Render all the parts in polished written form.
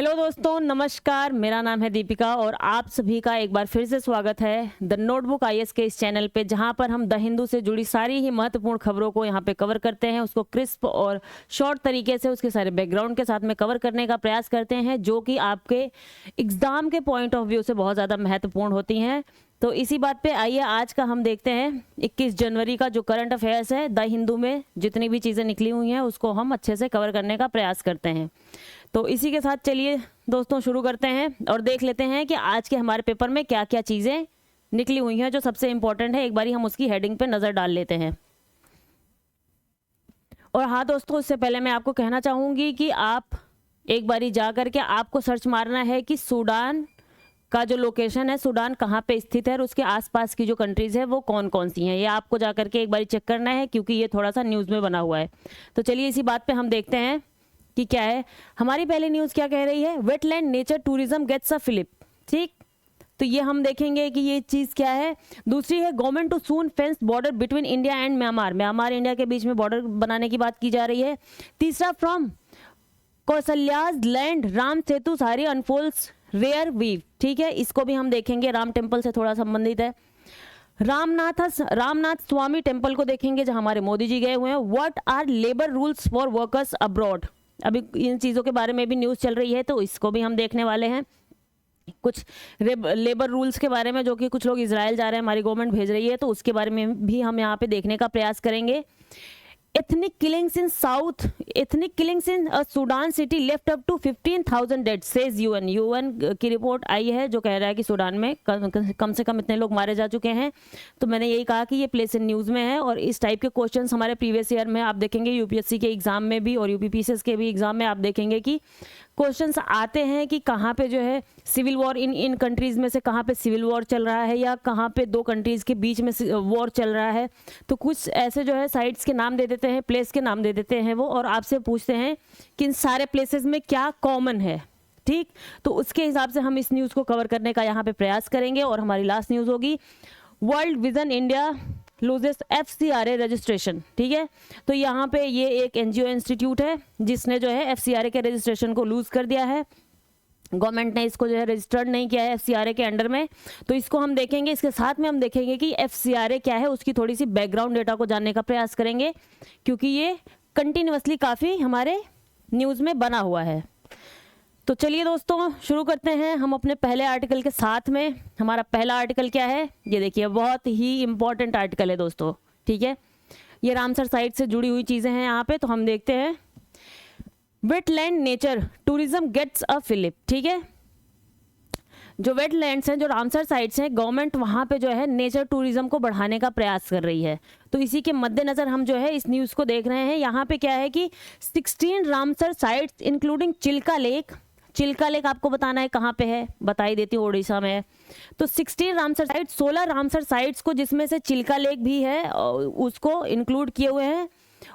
Hello दोस्तों, नमस्कार। मेरा नाम है दीपिका और आप सभी का एक बार फिर से स्वागत है द नोटबुक आईएएस के इस चैनल पे, जहां पर हम द हिंदू से जुड़ी सारी ही महत्वपूर्ण खबरों को यहां पे कवर करते हैं। उसको क्रिस्प और शॉर्ट तरीके से उसके सारे बैकग्राउंड के साथ में कवर करने का प्रयास करते हैं, जो कि आपके एग्जाम के पॉइंट ऑफ व्यू से बहुत ज़्यादा महत्वपूर्ण होती हैं। तो इसी बात पे आइए आज का हम देखते हैं 21 जनवरी का जो करंट अफेयर्स है द हिंदू में जितनी भी चीज़ें निकली हुई हैं उसको हम अच्छे से कवर करने का प्रयास करते हैं। तो इसी के साथ चलिए दोस्तों शुरू करते हैं और देख लेते हैं कि आज के हमारे पेपर में क्या क्या चीज़ें निकली हुई हैं जो सबसे इम्पोर्टेंट है। एक बारी हम उसकी हेडिंग पे नज़र डाल लेते हैं। और हाँ दोस्तों, उससे पहले मैं आपको कहना चाहूँगी कि आप एक बारी जा कर के आपको सर्च मारना है कि सूडान का जो लोकेशन है, सूडान कहाँ पे स्थित है और उसके आसपास की जो कंट्रीज़ है वो कौन कौन सी हैं, ये आपको जा करके एक बारी चेक करना है, क्योंकि ये थोड़ा सा न्यूज़ में बना हुआ है। तो चलिए इसी बात पे हम देखते हैं कि क्या है। हमारी पहली न्यूज़ क्या कह रही है, wetland nature tourism gets a fillip. ठीक, तो ये हम देखेंगे कि ये चीज़ क्या है। दूसरी है, government too soon fence border between India and Myanmar. Myanmar India के बीच में बॉर्डर बनाने की बात की जा रही है। तीसरा, फ्रॉम कौशल्याज लैंड राम सेतु सारी अनफोल्ड्स रेयर वीव। ठीक है, इसको भी हम देखेंगे, राम टेम्पल से थोड़ा संबंधित है। रामनाथ स्वामी टेम्पल को देखेंगे जहां हमारे मोदी जी गए हुए हैं। What are labour rules for workers abroad, अभी इन चीज़ों के बारे में भी न्यूज़ चल रही है, तो इसको भी हम देखने वाले हैं। कुछ लेबर रूल्स के बारे में, जो कि कुछ लोग इजराइल जा रहे हैं, हमारी गवर्नमेंट भेज रही है, तो उसके बारे में भी हम यहाँ पे देखने का प्रयास करेंगे। ethnic killings in Sudan city left up to 15,000 dead says UN। UN की रिपोर्ट आई है जो कह रहा है कि सूडान में कम से कम इतने लोग मारे जा चुके हैं। तो मैंने यही कहा कि ये प्लेस इन न्यूज़ में है और इस टाइप के क्वेश्चंस हमारे प्रीवियस ईयर में आप देखेंगे, यूपीएससी के एग्जाम में भी और यूपीपीसीएस के भी एग्जाम में आप देखेंगे कि क्वेश्चंस आते हैं कि कहाँ पे जो है सिविल वॉर इन कंट्रीज़ में से कहाँ पे सिविल वॉर चल रहा है या कहाँ पे दो कंट्रीज़ के बीच में वॉर चल रहा है। तो कुछ ऐसे जो है साइट्स के नाम दे देते हैं, प्लेस के नाम दे देते हैं वो, और आपसे पूछते हैं कि इन सारे प्लेसेस में क्या कॉमन है। ठीक, तो उसके हिसाब से हम इस न्यूज़ को कवर करने का यहाँ पे प्रयास करेंगे। और हमारी लास्ट न्यूज़ होगी, world Vision India loses FCRA registration. ठीक है, तो यहाँ पे ये एक NGO इंस्टीट्यूट है जिसने जो है FCRA के रजिस्ट्रेशन को लूज कर दिया है। गवर्नमेंट ने इसको जो है रजिस्टर्ड नहीं किया है FCRA के अंडर में, तो इसको हम देखेंगे। इसके साथ में हम देखेंगे कि FCRA क्या है, उसकी थोड़ी सी बैकग्राउंड डेटा को जानने का प्रयास करेंगे, क्योंकि ये कंटिन्यूअसली काफ़ी हमारे न्यूज़ में बना हुआ है। तो चलिए दोस्तों शुरू करते हैं हम अपने पहले आर्टिकल के साथ में। हमारा पहला आर्टिकल क्या है, ये देखिए, बहुत ही इंपॉर्टेंट आर्टिकल है दोस्तों। ठीक है, ये रामसर साइट से जुड़ी हुई चीज़ें हैं यहाँ पे, तो हम देखते हैं। Wetland nature tourism gets a fillip. ठीक है, जो वेटलैंड्स हैं, जो रामसर साइट्स हैं, गवर्नमेंट वहाँ पे जो है नेचर टूरिज्म को बढ़ाने का प्रयास कर रही है। तो इसी के मद्देनज़र हम जो है इस न्यूज़ को देख रहे हैं। यहाँ पे क्या है कि 16 Ramsar sites including Chilika lake. Chilika lake आपको बताना है कहाँ पे है, बता ही देती हूँ, उड़ीसा में है। तो 16 रामसर साइट, 16 रामसर साइट्स को, जिसमें से चिल्का लेक भी है, उसको इंक्लूड किए हुए हैं।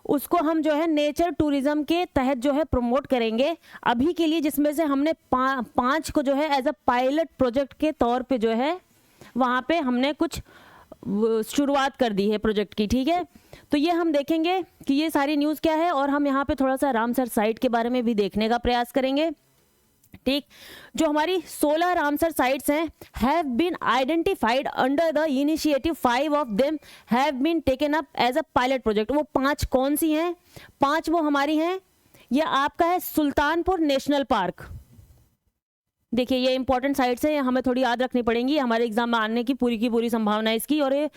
उसको हम जो है नेचर टूरिज्म के तहत जो है प्रमोट करेंगे अभी के लिए, जिसमें से हमने 5 को जो है एज अ पायलट प्रोजेक्ट के तौर पे जो है वहाँ पे हमने कुछ शुरुआत कर दी है प्रोजेक्ट की। ठीक है, तो ये हम देखेंगे कि ये सारी न्यूज़ क्या है, और हम यहाँ पे थोड़ा सा रामसर साइट के बारे में भी देखने का प्रयास करेंगे। ठीक, जो हमारी 16 रामसर साइट्स हैं have been identified under the initiative, 5 of them have been taken up as a pilot project. वो 5 कौन सी हैं? 5 वो हमारी हैं, ये आपका है सुल्तानपुर नेशनल पार्क। देखिए, ये इंपॉर्टेंट साइट्स हैं, हमें थोड़ी याद रखनी पड़ेंगी, हमारे एग्जाम में आने की पूरी संभावना है इसकी, और ये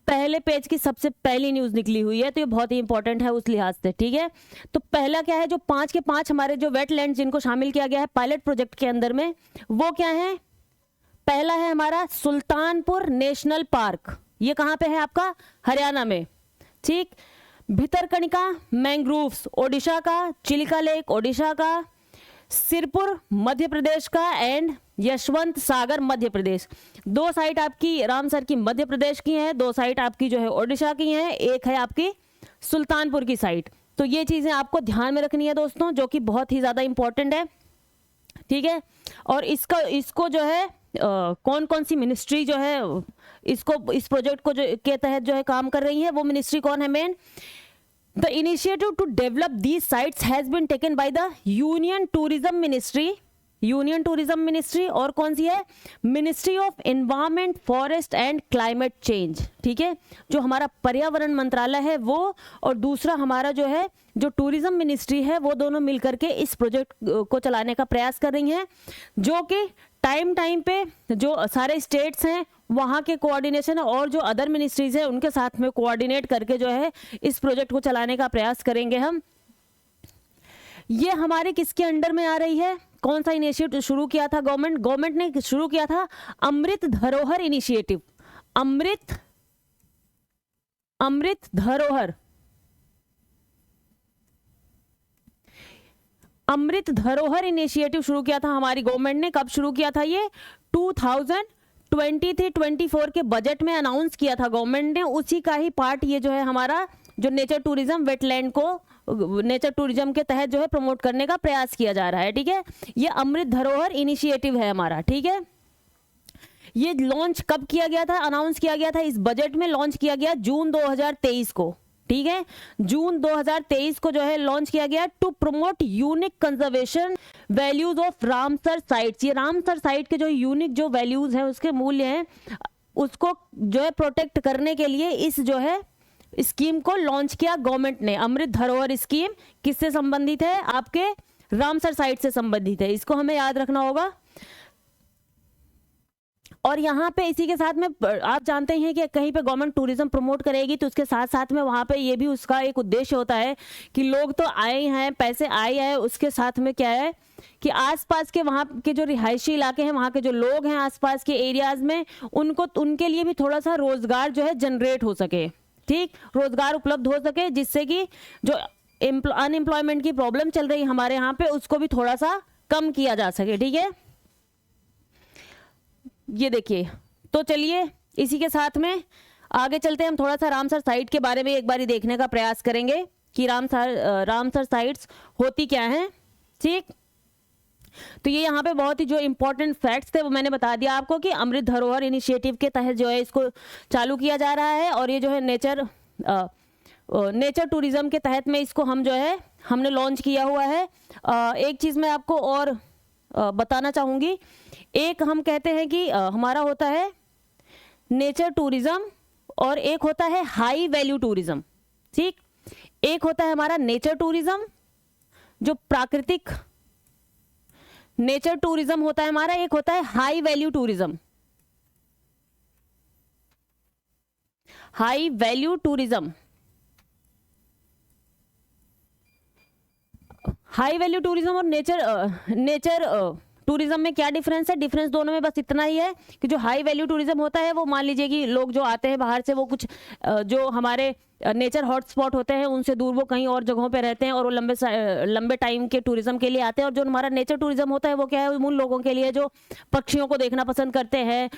पहले पेज की सबसे पहली न्यूज़ निकली हुई है, तो ये बहुत ही इंपॉर्टेंट है उस लिहाज से। ठीक है, तो पहला क्या है, जो 5 के 5 हमारे जो वेटलैंड जिनको शामिल किया गया है पायलट प्रोजेक्ट के अंदर में, वो क्या है? पहला है हमारा सुल्तानपुर नेशनल पार्क। ये कहाँ पे है? आपका हरियाणा में। ठीक, भितरकनिका मैंग्रोव्स ओडिशा का, चिल्का लेक ओडिशा का, सिरपुर मध्य प्रदेश का, and Yashwant Sagar Madhya Pradesh. 2 site आपकी रामसर की मध्य प्रदेश की हैं, 2 साइट आपकी जो है ओडिशा की हैं, एक है आपकी सुल्तानपुर की साइट। तो ये चीज़ें आपको ध्यान में रखनी है दोस्तों, जो कि बहुत ही ज़्यादा इंपॉर्टेंट है। ठीक है, और इसको जो है कौन कौन सी मिनिस्ट्री जो है इसको, इस प्रोजेक्ट को जो के तहत जो है काम कर रही है, वो मिनिस्ट्री कौन है main? The initiative to develop these sites has been taken by the Union Tourism Ministry union tourism ministry, और कौन सी है, ministry of environment, forest and climate change, ठीक है, जो हमारा पर्यावरण मंत्रालय है वो, और दूसरा हमारा जो है जो टूरिज्म मिनिस्ट्री है, वो दोनों मिलकर के इस प्रोजेक्ट को चलाने का प्रयास कर रही हैं, जो कि टाइम पे जो सारे स्टेट्स हैं वहाँ के कोऑर्डिनेशन और जो अदर मिनिस्ट्रीज है उनके साथ में कोऑर्डिनेट करके जो है इस प्रोजेक्ट को चलाने का प्रयास करेंगे हम। ये हमारे किसके अंडर में आ रही है, कौन सा इनिशिएटिव शुरू किया था गवर्नमेंट ने शुरू किया था, अमृत धरोहर इनिशिएटिव, अमृत धरोहर, अमृत धरोहर इनिशिएटिव शुरू किया था हमारी गवर्नमेंट ने। कब शुरू किया था ये, 2023-24 के बजट में अनाउंस किया था गवर्नमेंट ने। उसी का ही पार्ट ये जो है हमारा जो नेचर टूरिज्म, वेटलैंड को नेचर टूरिज्म के तहत जो है प्रमोट करने का प्रयास किया जा रहा है, ठीक है। ये अमृत धरोहर इनिशिएटिव है हमारा, ठीक है। ये लॉन्च कब किया गया था, अनाउंस किया गया था इस बजट में, लॉन्च किया गया जून 2023 को, ठीक है, जून 2023 को जो है लॉन्च किया गया, to promote unique conservation values of Ramsar sites. ये रामसर साइट के जो यूनिक जो वैल्यूज हैं, उसके मूल्य हैं, उसको जो है प्रोटेक्ट करने के लिए इस जो है स्कीम को लॉन्च किया गवर्नमेंट ने। अमृत धरोहर स्कीम किससे संबंधित है, आपके रामसर साइट से संबंधित है, इसको हमें याद रखना होगा। और यहाँ पे इसी के साथ में आप जानते हैं कि कहीं पे गवर्नमेंट टूरिज्म प्रमोट करेगी तो उसके साथ साथ में वहाँ पे ये भी उसका एक उद्देश्य होता है कि लोग तो आए हैं, पैसे आए हैं, उसके साथ में क्या है कि आसपास के वहाँ के जो रिहायशी इलाके हैं, वहाँ के जो लोग हैं आसपास के एरियाज में, उनको उनके लिए भी थोड़ा सा रोजगार जो है जनरेट हो सके, ठीक, रोजगार उपलब्ध हो सके, जिससे कि जो अनएम्प्लॉयमेंट की प्रॉब्लम चल रही है हमारे यहाँ पे उसको भी थोड़ा सा कम किया जा सके, ठीक है। ये देखिए, तो चलिए इसी के साथ में आगे चलते हैं, हम थोड़ा सा रामसर साइट के बारे में एक बारी देखने का प्रयास करेंगे कि रामसर साइट्स होती क्या हैं, ठीक। तो ये यहाँ पे बहुत ही जो इम्पोर्टेंट फैक्ट्स थे वो मैंने बता दिया आपको कि अमृत धरोहर इनिशिएटिव के तहत जो है इसको चालू किया जा रहा है, और ये जो है नेचर टूरिज्म के तहत में इसको हम जो है हमने लॉन्च किया हुआ है। एक चीज़ मैं आपको और बताना चाहूँगी, एक हम कहते हैं कि हमारा होता है नेचर टूरिज्म और एक होता है हाई वैल्यू टूरिज्म, ठीक। एक होता है हमारा नेचर टूरिज्म जो प्राकृतिक नेचर टूरिज्म होता है हमारा, एक होता है high value tourism, high value tourism. High value tourism और नेचर टूरिज्म में क्या डिफरेंस है, डिफरेंस दोनों में बस इतना ही है कि जो हाई वैल्यू टूरिज्म होता है वो मान लीजिए कि लोग जो आते हैं बाहर से, वो कुछ जो हमारे नेचर हॉटस्पॉट होते हैं उनसे दूर वो कहीं और जगहों पे रहते हैं और वो लंबे टाइम के टूरिज्म के लिए आते हैं। और जो हमारा नेचर टूरिज्म होता है वो क्या है, उन लोगों के लिए जो पक्षियों को देखना पसंद करते हैं,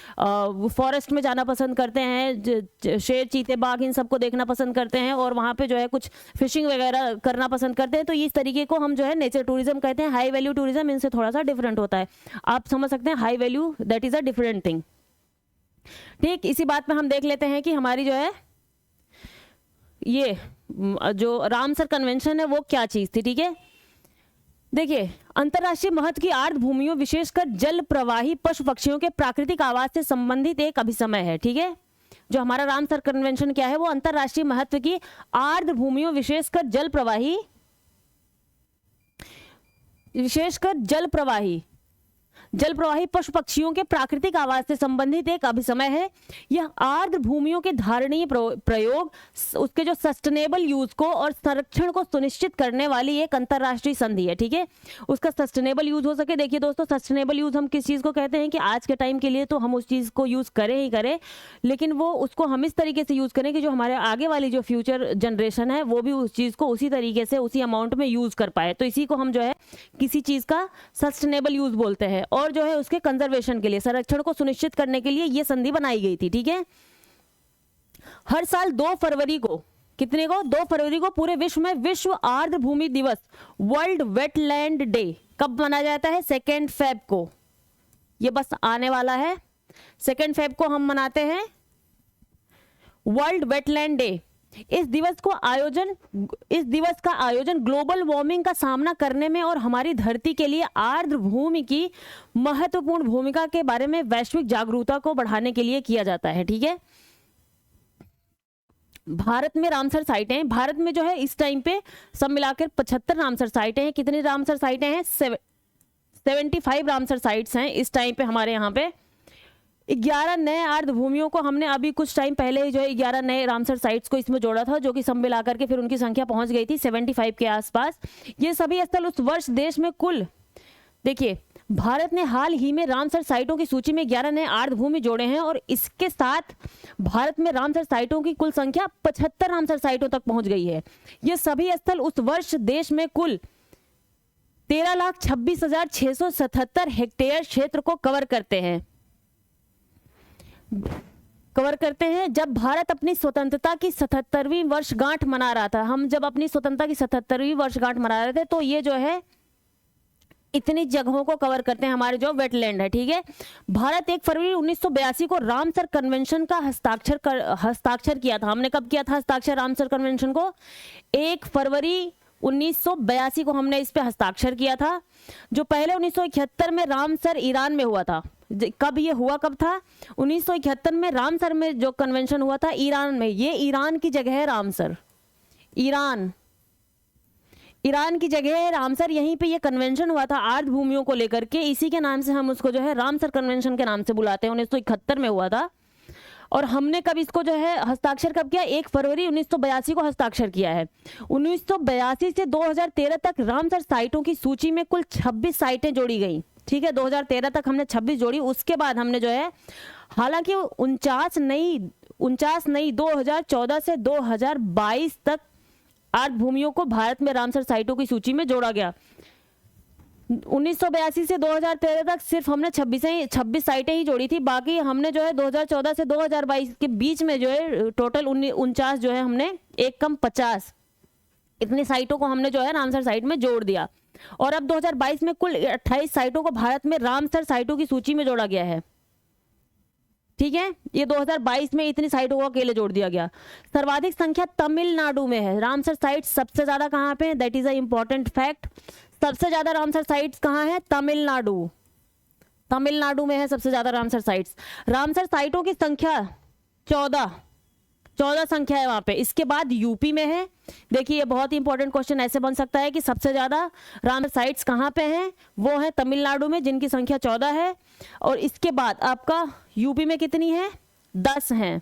फॉरेस्ट में जाना पसंद करते हैं, शेर, चीते, बाघ, इन सबको देखना पसंद करते हैं और वहाँ पे जो है कुछ फिशिंग वगैरह करना पसंद करते हैं। तो इस तरीके को हम जो है नेचर टूरिज्म कहते हैं। हाई वैल्यू टूरिज्म इनसे थोड़ा सा डिफरेंट होता है, आप समझ सकते हैं, high value that is a different thing, ठीक। इसी बात में हम देख लेते हैं कि हमारी जो है ये जो रामसर कन्वेंशन है वो क्या चीज थी, ठीक है। देखिए, अंतर्राष्ट्रीय महत्व की आर्द्र भूमियों विशेषकर जल प्रवाही पशु पक्षियों के प्राकृतिक आवास से संबंधित एक अभिसमय है, ठीक है। जो हमारा रामसर कन्वेंशन क्या है, वो अंतर्राष्ट्रीय महत्व की आर्द्र भूमियों विशेषकर जल प्रवाही पशु पक्षियों के प्राकृतिक आवास से संबंधित एक अभिसमय है। यह आर्द्र भूमियों के धारणीय प्रयोग, उसके जो सस्टेनेबल यूज को और संरक्षण को सुनिश्चित करने वाली एक अंतर्राष्ट्रीय संधि है, ठीक है। उसका सस्टेनेबल यूज हो सके। देखिए दोस्तों, सस्टेनेबल यूज हम किस चीज को कहते हैं कि आज के टाइम के लिए तो हम उस चीज को यूज करें ही करें, लेकिन वो उसको हम इस तरीके से यूज करें कि जो हमारे आगे वाली जो फ्यूचर जनरेशन है वो भी उस चीज को उसी तरीके से उसी अमाउंट में यूज कर पाए। तो इसी को हम जो है किसी चीज का सस्टेनेबल यूज बोलते हैं। और जो है उसके कंजर्वेशन के लिए, संरक्षण को सुनिश्चित करने के लिए ये संधि बनाई गई थी, ठीक है। हर साल 2 फरवरी को, कितने को, 2 फरवरी को पूरे विश्व में विश्व आर्द्र भूमि दिवस, वर्ल्ड वेटलैंड डे कब मनाया जाता है, 2 फेब को। ये बस आने वाला है, 2 फेब को हम मनाते हैं वर्ल्ड वेटलैंड डे। इस दिवस का आयोजन ग्लोबल वार्मिंग का सामना करने में और हमारी धरती के लिए आर्द्र भूमि की महत्वपूर्ण भूमिका के बारे में वैश्विक जागरूकता को बढ़ाने के लिए किया जाता है। ठीक है, भारत में रामसर साइटें हैं, भारत में जो है इस टाइम पे सब मिलाकर 75 रामसर साइटें हैं। कितनी रामसर साइटें हैं? 75 रामसर साइट्स हैं इस टाइम पे हमारे यहाँ पे। 11 नए आर्द्र भूमियों को हमने अभी कुछ टाइम पहले ही जो है 11 नए रामसर साइट्स को इसमें जोड़ा था, जो कि सब मिला करके फिर उनकी संख्या पहुंच गई थी 75 के आसपास। ये सभी स्थल उस वर्ष देश में कुल, देखिए भारत ने हाल ही में रामसर साइटों की सूची में 11 नए आर्द्र भूमि जोड़े हैं और इसके साथ भारत में रामसर साइटों की कुल संख्या 75 रामसर साइटों तक पहुंच गई है। ये सभी स्थल उस वर्ष देश में कुल 13,26,677 हेक्टेयर क्षेत्र को कवर करते हैं। जब भारत अपनी स्वतंत्रता की 77वीं वर्षगांठ मना रहा था, हम जब अपनी स्वतंत्रता की 77वीं वर्षगांठ मना रहे थे, तो ये जो है इतनी जगहों को कवर करते हैं हमारे जो वेटलैंड है। ठीक है, भारत 1 फरवरी 1982 को रामसर कन्वेंशन का हस्ताक्षर किया था। हमने कब किया था हस्ताक्षर रामसर कन्वेंशन को? 1 फरवरी 1982 को हमने इस पे हस्ताक्षर किया था। जो पहले 1971 में रामसर ईरान में हुआ था। कब ये हुआ, कब था? 1971 में रामसर में जो कन्वेंशन हुआ था ईरान में। ये ईरान की जगह है रामसर, ईरान की जगह है रामसर। यहीं पे ये कन्वेंशन हुआ था आर्द्र भूमियों को लेकर के, इसी के नाम से हम उसको जो है रामसर कन्वेंशन के नाम से बुलाते हैं। 1971 में हुआ था और हमने कब इसको जो है हस्ताक्षर कब किया? 1 फरवरी 1982 को हस्ताक्षर किया है। 1982 से 2013 तक रामसर साइटों की सूची में कुल 26 साइटें जोड़ी गई। ठीक है, 2013 तक हमने 26 जोड़ी। उसके बाद हमने जो है, हालांकि 49 नई 2014 से 2022 तक आर्द्र भूमियों को भारत में रामसर साइटों की सूची में जोड़ा गया। 1982 से 2013 तक सिर्फ हमने 26 साइटें ही जोड़ी थी। बाकी हमने जो है 2014 से 2022 के बीच में जो है टोटल 49 जो है हमने 1 कम 50 इतनी साइटों को हमने जो है रामसर साइट में जोड़ दिया। और अब 2022 में कुल 28 साइटों को भारत में रामसर साइटों की सूची में जोड़ा गया है। ठीक है, ये 2022 में इतनी साइटों को अकेले जोड़ दिया गया। सर्वाधिक संख्या तमिलनाडु में है। रामसर साइट सबसे ज्यादा कहाँ पे है? That is a important fact. सबसे ज्यादा रामसर साइट्स कहाँ है? तमिलनाडु में है सबसे ज्यादा रामसर साइट्स। रामसर साइटों की संख्या 14 संख्या है वहां पे। इसके बाद यूपी में है। देखिए, ये बहुत ही इंपॉर्टेंट क्वेश्चन ऐसे बन सकता है कि सबसे ज्यादा रामसर साइट्स कहाँ पे हैं? वो है तमिलनाडु में, जिनकी संख्या 14 है। और इसके बाद आपका यूपी में कितनी है? 10 हैं।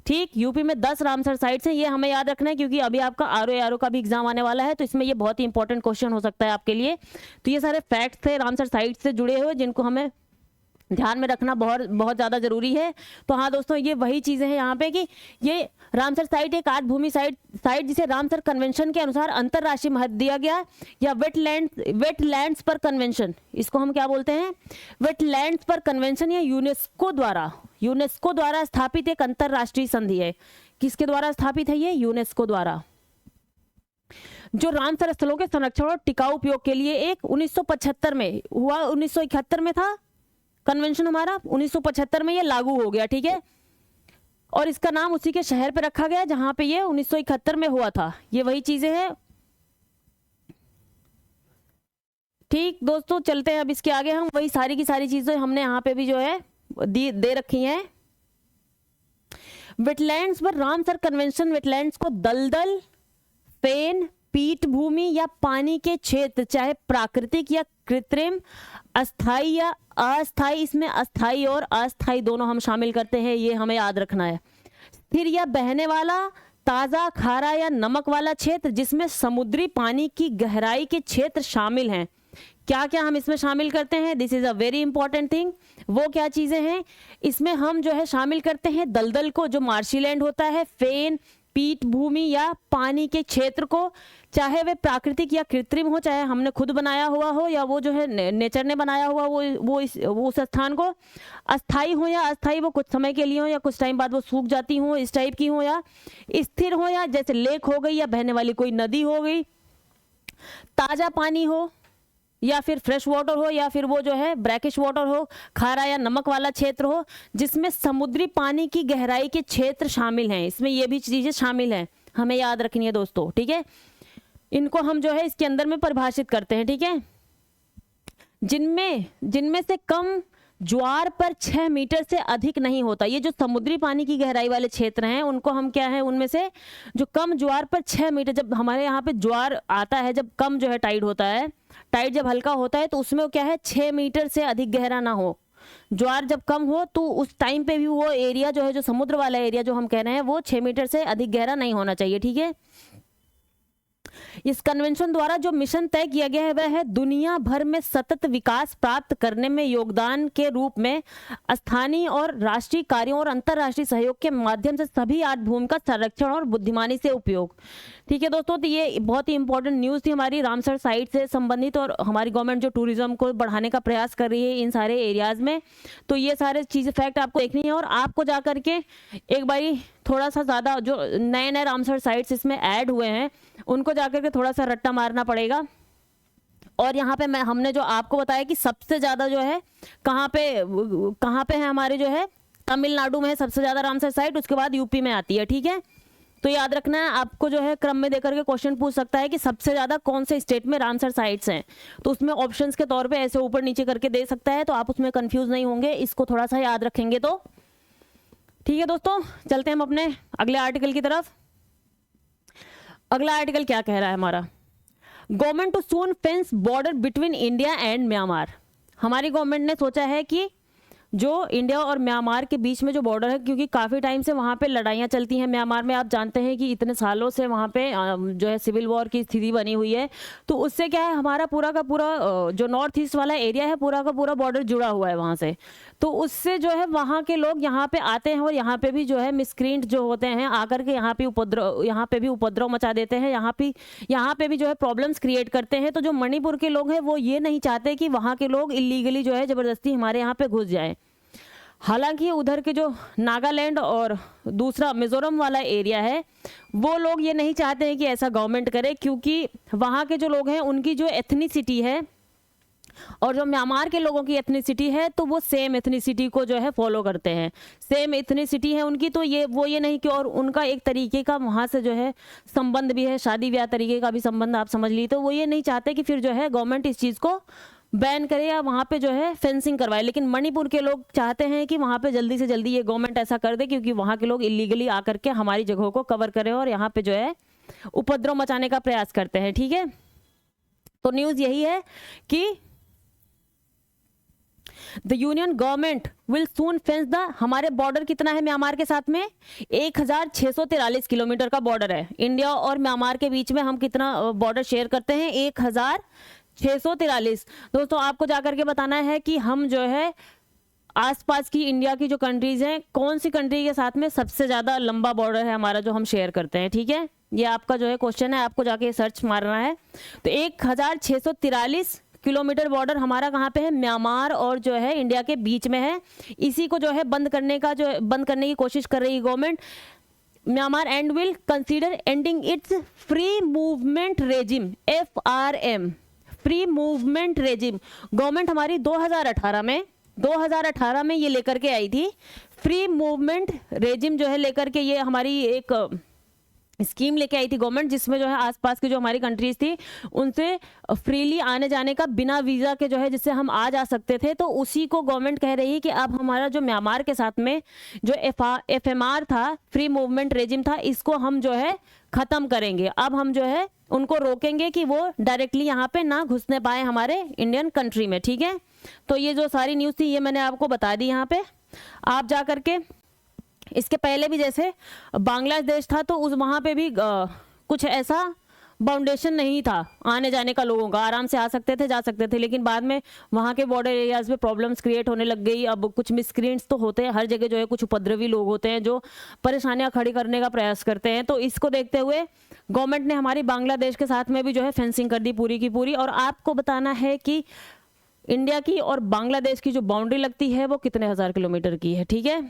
ठीक, यूपी में 10 रामसर साइट्स हैं। ये हमें याद रखना है क्योंकि अभी आपका आरओ का भी एग्जाम आने वाला है, तो इसमें ये बहुत ही इंपॉर्टेंट क्वेश्चन हो सकता है आपके लिए। तो ये सारे फैक्ट्स थे रामसर साइट से जुड़े हुए, जिनको हमें ध्यान में रखना बहुत ज़्यादा जरूरी है। तो हाँ दोस्तों, ये वही चीज़ें हैं यहाँ पे कि ये रामसर साइट एक आर्द्र भूमि साइट जिसे रामसर कन्वेंशन के अनुसार अंतरराष्ट्रीय महत्व दिया गया, या वेटलैंड्स पर कन्वेंशन, इसको हम क्या बोलते हैं? वेटलैंड्स पर कन्वेंशन, या यूनेस्को द्वारा स्थापित एक अंतरराष्ट्रीय संधि है। किसके द्वारा स्थापित है ये? यूनेस्को द्वारा। जो रामसर स्थलों के संरक्षण और टिकाऊ उपयोग के लिए एक 1975 में हुआ, 1971 में था कन्वेंशन हमारा, 1975 में ये लागू हो गया। ठीक है, और इसका नाम उसी के शहर पे रखा गया जहां पे ये 1971 में हुआ था। ये वही चीजें हैं। ठीक दोस्तों, चलते हैं अब इसके आगे। हम वही सारी की सारी चीजें हमने यहाँ पे भी जो है दे रखी हैं। वेटलैंड्स पर रामसर कन्वेंशन वेटलैंड्स को दलदल, फेन, पीठभूमि या पानी के क्षेत्र, चाहे प्राकृतिक या कृत्रिम, अस्थाई या अस्थाई, इसमें अस्थाई और अस्थाई दोनों हम शामिल करते हैं, ये हमें याद रखना है। स्थिर या बहने वाला, ताजा, खारा या नमक वाला क्षेत्र जिसमें समुद्री पानी की गहराई के क्षेत्र शामिल हैं। क्या क्या हम इसमें शामिल करते हैं? This is a very important thing. वो क्या चीजें हैं? इसमें हम जो है शामिल करते हैं दलदल को, जो मार्शी लैंड होता है, फेन, पीठभूमि या पानी के क्षेत्र को, चाहे वे प्राकृतिक या कृत्रिम हो, चाहे हमने खुद बनाया हुआ हो या वो जो है नेचर ने बनाया हुआ वो उस स्थान को, अस्थाई हो या अस्थाई, वो कुछ समय के लिए हो या कुछ टाइम बाद वो सूख जाती हो, इस टाइप की हो, या स्थिर हो, या जैसे लेक हो गई या बहने वाली कोई नदी हो गई, ताजा पानी हो, या फिर फ्रेश वाटर हो, या फिर वो जो है ब्रैकिश वाटर हो, खारा या नमक वाला क्षेत्र हो, जिसमें समुद्री पानी की गहराई के क्षेत्र शामिल हैं। इसमें ये भी चीजें शामिल हैं, हमें याद रखनी है दोस्तों, ठीक है। इनको हम जो है इसके अंदर में परिभाषित करते हैं, ठीक है। जिनमें से कम ज्वार पर 6 मीटर से अधिक नहीं होता। ये जो समुद्री पानी की गहराई वाले क्षेत्र हैं उनको हम क्या है, उनमें से जो कम ज्वार पर 6 मीटर, जब हमारे यहाँ पे ज्वार आता है, जब कम जो है टाइड होता है, टाइड जब हल्का होता है तो उसमें क्या है 6 मीटर से अधिक गहरा ना हो। ज्वार जब कम हो तो उस टाइम पे भी वो एरिया जो है, जो समुद्र वाला एरिया जो हम कह रहे हैं, वो 6 मीटर से अधिक गहरा नहीं होना चाहिए, ठीक है। इस कन्वेंशन द्वारा जो मिशन तय किया गया है वह है दुनिया भर में सतत विकास प्राप्त करने में योगदान के रूप में स्थानीय और राष्ट्रीय कार्यों और अंतर्राष्ट्रीय सहयोग के माध्यम से सभी आर्द्रभूमि का संरक्षण और बुद्धिमानी से उपयोग। ठीक है दोस्तों, तो ये बहुत ही इंपॉर्टेंट न्यूज़ थी हमारी रामसर साइट से संबंधित, और हमारी गवर्नमेंट जो टूरिज्म को बढ़ाने का प्रयास कर रही है इन सारे एरियाज में। तो ये सारे चीज़ें फैक्ट आपको देखनी है, और आपको जा करके एक बारी थोड़ा सा ज़्यादा जो नए नए रामसर साइट्स इसमें ऐड हुए हैं उनको जाकर के थोड़ा सा रट्टा मारना पड़ेगा। और यहाँ पे हमने जो आपको बताया कि सबसे ज़्यादा जो है कहाँ पे है हमारे जो है तमिलनाडु में है सबसे ज़्यादा रामसर साइट, उसके बाद यूपी में आती है, ठीक है। तो याद रखना है, आपको जो है क्रम में देकर के क्वेश्चन पूछ सकता है कि सबसे ज़्यादा कौन से स्टेट में रामसर साइट्स हैं, तो उसमें ऑप्शंस के तौर पे ऐसे ऊपर नीचे करके दे सकता है, तो आप उसमें कंफ्यूज नहीं होंगे, इसको थोड़ा सा याद रखेंगे तो ठीक है। दोस्तों चलते हैं हम अपने अगले आर्टिकल की तरफ। अगला आर्टिकल क्या कह रहा है हमारा, government too soon fence border between India and Myanmar. हमारी गवर्नमेंट ने सोचा है कि जो इंडिया और म्यांमार के बीच में जो बॉर्डर है, क्योंकि काफ़ी टाइम से वहाँ पे लड़ाइयाँ चलती हैं म्यांमार में, आप जानते हैं कि इतने सालों से वहाँ पे जो है सिविल वॉर की स्थिति बनी हुई है, तो उससे क्या है हमारा पूरा का पूरा जो नॉर्थ ईस्ट वाला एरिया है पूरा का पूरा बॉर्डर जुड़ा हुआ है वहाँ से, तो उससे जो है वहाँ के लोग यहाँ पे आते हैं और यहाँ पे भी जो है मिसक्रींट जो होते हैं आकर के यहाँ पे भी उपद्रव मचा देते हैं, यहाँ पे भी जो है प्रॉब्लम्स क्रिएट करते हैं। तो जो मणिपुर के लोग हैं वो ये नहीं चाहते कि वहाँ के लोग इलीगली जो है ज़बरदस्ती हमारे यहाँ पे घुस जाए। हालांकि उधर के जो नागालैंड और दूसरा मिजोरम वाला एरिया है वो लोग ये नहीं चाहते हैं कि ऐसा गवर्नमेंट करे, क्योंकि वहाँ के जो लोग हैं उनकी जो एथनिसिटी है और जो म्यांमार के लोगों की एथनिसिटी है तो वो सेम एथनिसिटी को जो है फॉलो करते हैं, सेम एथनिसिटी है उनकी, तो वो ये नहीं कि, और उनका एक तरीके का वहाँ से जो है संबंध भी है, शादी ब्याह तरीके का भी संबंध आप समझ लीजिए, तो वो ये नहीं चाहते कि फिर जो है गवर्नमेंट इस चीज़ को बैन करे या वहाँ पे जो है फेंसिंग करवाए। लेकिन मणिपुर के लोग चाहते हैं कि वहाँ पे जल्दी से जल्दी ये गवर्नमेंट ऐसा कर दे, क्योंकि वहाँ के लोग इलीगली आकर के हमारी जगहों को कवर करें और यहाँ पे जो है उपद्रव मचाने का प्रयास करते हैं, ठीक है। तो न्यूज़ यही है कि the union government will soon fence the, हमारे बॉर्डर कितना है म्यांमार के साथ में 1643 किलोमीटर का बॉर्डर है। इंडिया और म्यांमार के बीच में हम कितना बॉर्डर शेयर करते हैं 1643। दोस्तों आपको जाकर के बताना है कि हम जो है आसपास की इंडिया की जो कंट्रीज हैं कौन सी कंट्री के साथ में सबसे ज़्यादा लंबा बॉर्डर है हमारा जो हम शेयर करते हैं, ठीक है। ये आपका जो है क्वेश्चन है, आपको जाके सर्च मारना है। तो 1643 किलोमीटर बॉर्डर हमारा कहाँ पे है, म्यांमार और जो है इंडिया के बीच में है। इसी को जो है बंद करने की कोशिश कर रही है government. Myanmar and will consider ending it's free movement regime, FRM, free movement regime. Government हमारी 2018 में ये लेकर के आई थी, फ्री मूवमेंट रेजिम जो है लेकर के, ये हमारी एक स्कीम लेके आई थी गवर्नमेंट, जिसमें जो है आसपास की जो हमारी कंट्रीज थी उनसे फ्रीली आने जाने का बिना वीज़ा के जो है जिससे हम आ जा सकते थे, तो उसी को गवर्नमेंट कह रही है कि अब हमारा जो म्यांमार के साथ में जो FMR था, फ्री मूवमेंट रेजिम था, इसको हम जो है ख़त्म करेंगे। अब हम जो है उनको रोकेंगे कि वो डायरेक्टली यहाँ पे ना घुसने पाए हमारे इंडियन कंट्री में, ठीक है। तो ये जो सारी न्यूज़ थी ये मैंने आपको बता दी यहाँ पे। आप जा करके इसके पहले भी जैसे बांग्लादेश था तो वहाँ पे भी कुछ ऐसा बाउंडेशन नहीं था आने जाने का, लोगों का आराम से आ सकते थे जा सकते थे, लेकिन बाद में वहाँ के बॉर्डर एरियाज में प्रॉब्लम्स क्रिएट होने लग गई। अब कुछ मिसक्रींट्स तो होते हैं हर जगह, जो है कुछ उपद्रवी लोग होते हैं जो परेशानियाँ खड़ी करने का प्रयास करते हैं। तो इसको देखते हुए गवर्नमेंट ने हमारी बांग्लादेश के साथ में भी जो है फेंसिंग कर दी पूरी की पूरी। और आपको बताना है कि इंडिया की और बांग्लादेश की जो बाउंड्री लगती है वो कितने हज़ार किलोमीटर की है, ठीक है।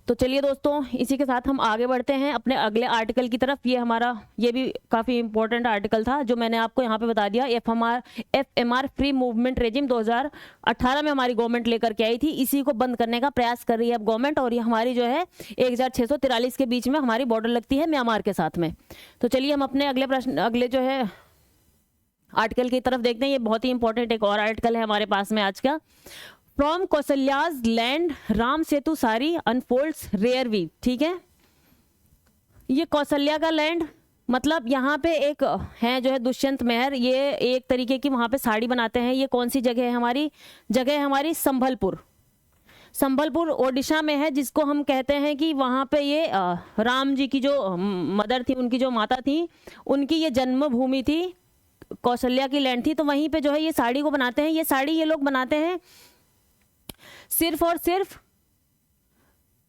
तो चलिए दोस्तों, इसी के साथ हम आगे बढ़ते हैं अपने अगले आर्टिकल की तरफ। ये भी काफ़ी इंपॉर्टेंट आर्टिकल था जो मैंने आपको यहाँ पे बता दिया। एफएमआर फ्री मूवमेंट रेजिम 2018 में हमारी गवर्नमेंट लेकर के आई थी, इसी को बंद करने का प्रयास कर रही है अब गवर्नमेंट। और ये हमारी जो है 1643 के बीच में हमारी बॉर्डर लगती है म्यांमार के साथ में। तो चलिए हम अपने अगले जो है आर्टिकल की तरफ देखते हैं। ये बहुत ही इंपॉर्टेंट एक और आर्टिकल है हमारे पास में आज का। फ्रॉम कौशल्याज लैंड राम सेतु सारी अनफोल्ड्स रेयर वीव। ठीक है, ये कौशल्या का लैंड मतलब यहाँ पे एक है जो है दुष्यंत महर, ये एक तरीके की वहाँ पे साड़ी बनाते हैं। ये कौन सी जगह है हमारी? जगह है हमारी संबलपुर ओडिशा में है, जिसको हम कहते हैं कि वहाँ पे ये राम जी की जो मदर थी, उनकी जो माता थी, उनकी ये जन्मभूमि थी, कौशल्या की लैंड थी। तो वहीं पे जो है ये साड़ी को बनाते हैं। ये साड़ी ये लोग बनाते हैं सिर्फ और सिर्फ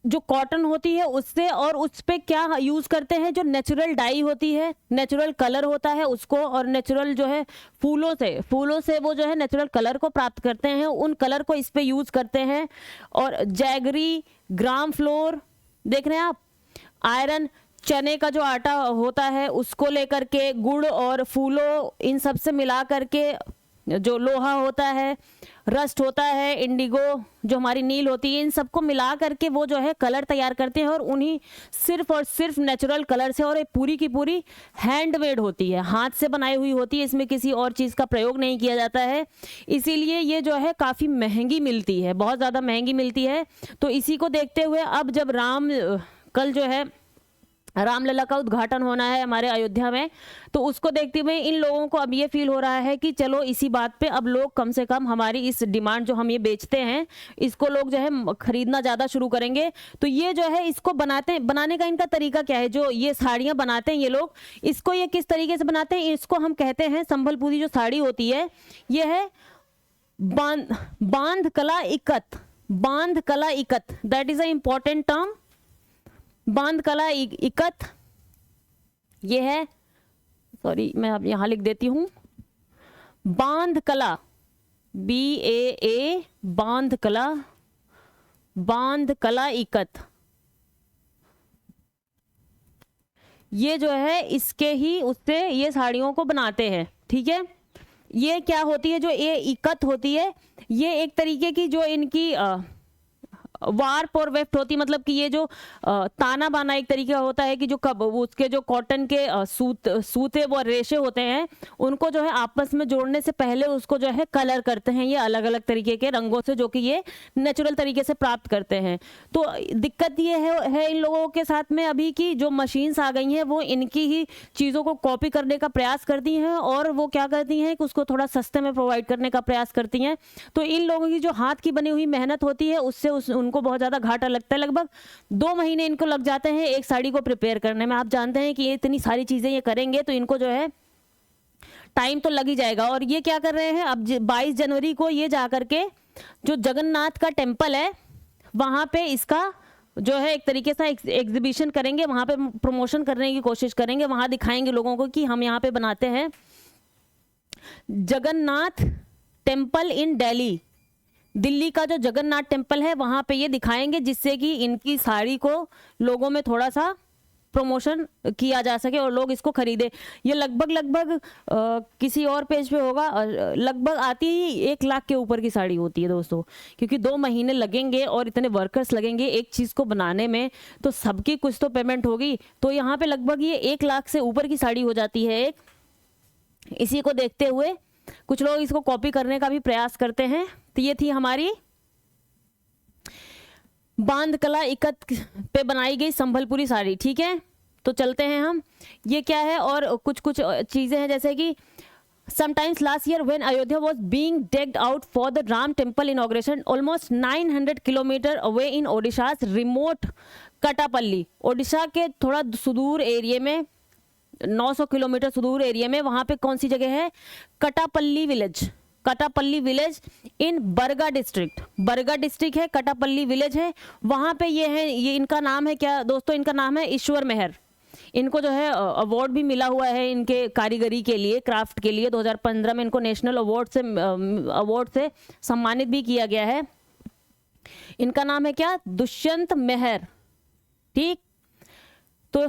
जो कॉटन होती है उससे, और उस पे क्या यूज करते हैं, जो नेचुरल डाई होती है, नेचुरल कलर होता है उसको, और नेचुरल जो है फूलों से वो जो है नेचुरल कलर को प्राप्त करते हैं, उन कलर को इस पे यूज करते हैं। और जैगरी, ग्राम फ्लोर देख रहे हैं आप, आयरन, चने का जो आटा होता है उसको लेकर के, गुड़ और फूलों इन सब से मिला करके, जो लोहा होता है, रस्ट होता है, इंडिगो जो हमारी नील होती है, इन सबको मिला करके वो जो है कलर तैयार करते हैं। और उन्हीं सिर्फ और सिर्फ नेचुरल कलर से, और ये पूरी की पूरी हैंडमेड होती है, हाथ से बनाई हुई होती है, इसमें किसी और चीज़ का प्रयोग नहीं किया जाता है। इसीलिए ये जो है काफ़ी महंगी मिलती है, बहुत ज़्यादा महंगी मिलती है। तो इसी को देखते हुए अब जब कल जो है रामलला का उद्घाटन होना है हमारे अयोध्या में, तो उसको देखते हुए इन लोगों को अब ये फील हो रहा है कि चलो इसी बात पे अब लोग कम से कम हमारी इस डिमांड जो हम ये बेचते हैं, इसको लोग जो है खरीदना ज़्यादा शुरू करेंगे। तो ये जो है इसको बनाने का इनका तरीका क्या है, जो ये साड़ियाँ बनाते हैं ये लोग, इसको ये किस तरीके से बनाते हैं, इसको हम कहते हैं संबलपुरी जो साड़ी होती है, ये है बांध कला ikat. That is a important term. बांध कला इकत ये है, सॉरी मैं अब यहाँ लिख देती हूँ, बांध कला, BAA, बांध कला इकत। ये जो है इसके ही उससे ये साड़ियों को बनाते हैं। ठीक है, ये क्या होती है, जो ये इकत होती है, ये एक तरीके की जो इनकी वार्प और वेफ्ट होती, मतलब कि ये जो ताना बाना एक तरीका होता है कि जो उसके जो कॉटन के सूते वो रेशे होते हैं, उनको जो है आपस में जोड़ने से पहले उसको जो है कलर करते हैं ये अलग अलग तरीके के रंगों से, जो कि ये नेचुरल तरीके से प्राप्त करते हैं। तो दिक्कत ये है इन लोगों के साथ में अभी की जो मशीन्स आ गई हैं, वो इनकी ही चीज़ों को कॉपी करने का प्रयास करती हैं, और वो क्या करती हैं कि उसको थोड़ा सस्ते में प्रोवाइड करने का प्रयास करती हैं। तो इन लोगों की जो हाथ की बनी हुई मेहनत होती है, उससे उनको बहुत ज़्यादा घाटा लगता है। लगभग 2 महीने इनको लग जाते हैं एक साड़ी को प्रिपेयर करने में। आप जानते हैं कि ये इतनी सारी चीज़ें ये करेंगे तो इनको जो है टाइम तो लग ही जाएगा। और ये क्या कर रहे हैं, अब 22 जनवरी को ये जा करके जो जगन्नाथ का टेम्पल है वहाँ पे इसका जो है एक तरीके से एग्जीबिशन करेंगे, वहाँ पे प्रमोशन करने की कोशिश करेंगे, वहाँ दिखाएंगे लोगों को कि हम यहाँ पे बनाते हैं जगन्नाथ टेम्पल इन दिल्ली का जो जगन्नाथ टेम्पल है वहाँ पे ये दिखाएंगे, जिससे कि इनकी साड़ी को लोगों में थोड़ा सा प्रमोशन किया जा सके और लोग इसको खरीदे। ये लगभग किसी और पेज पे होगा, लगभग आती ही 1 लाख के ऊपर की साड़ी होती है दोस्तों, क्योंकि 2 महीने लगेंगे और इतने वर्कर्स लगेंगे एक चीज़ को बनाने में, तो सबकी कुछ तो पेमेंट होगी। तो यहाँ पे लगभग ये 1 लाख से ऊपर की साड़ी हो जाती है एक। इसी को देखते हुए कुछ लोग इसको कॉपी करने का भी प्रयास करते हैं। तो ये थी हमारी बांध कला इकत पे बनाई गई संबलपुरी साड़ी। ठीक है, तो चलते हैं हम, ये क्या है और कुछ चीज़ें हैं, जैसे कि sometimes last year when Ayodhya was being decked out for the Ram temple inauguration almost 900 kilometer away in Odisha's remote कटापल्ली, Odisha के थोड़ा सुदूर एरिया में 900 किलोमीटर सुदूर एरिया में, वहाँ पे कौन सी जगह है, कटापल्ली विलेज इन बरगा डिस्ट्रिक्ट है, कटापल्ली विलेज है, वहाँ पे ये है, ये इनका नाम है क्या दोस्तों, इनका नाम है ईश्वर मेहर। इनको जो है अवार्ड भी मिला हुआ है इनके कारीगरी के लिए, क्राफ्ट के लिए। 2015 में इनको नेशनल अवार्ड से सम्मानित भी किया गया है। इनका नाम है क्या, दुष्यंत मेहर। ठीक, तो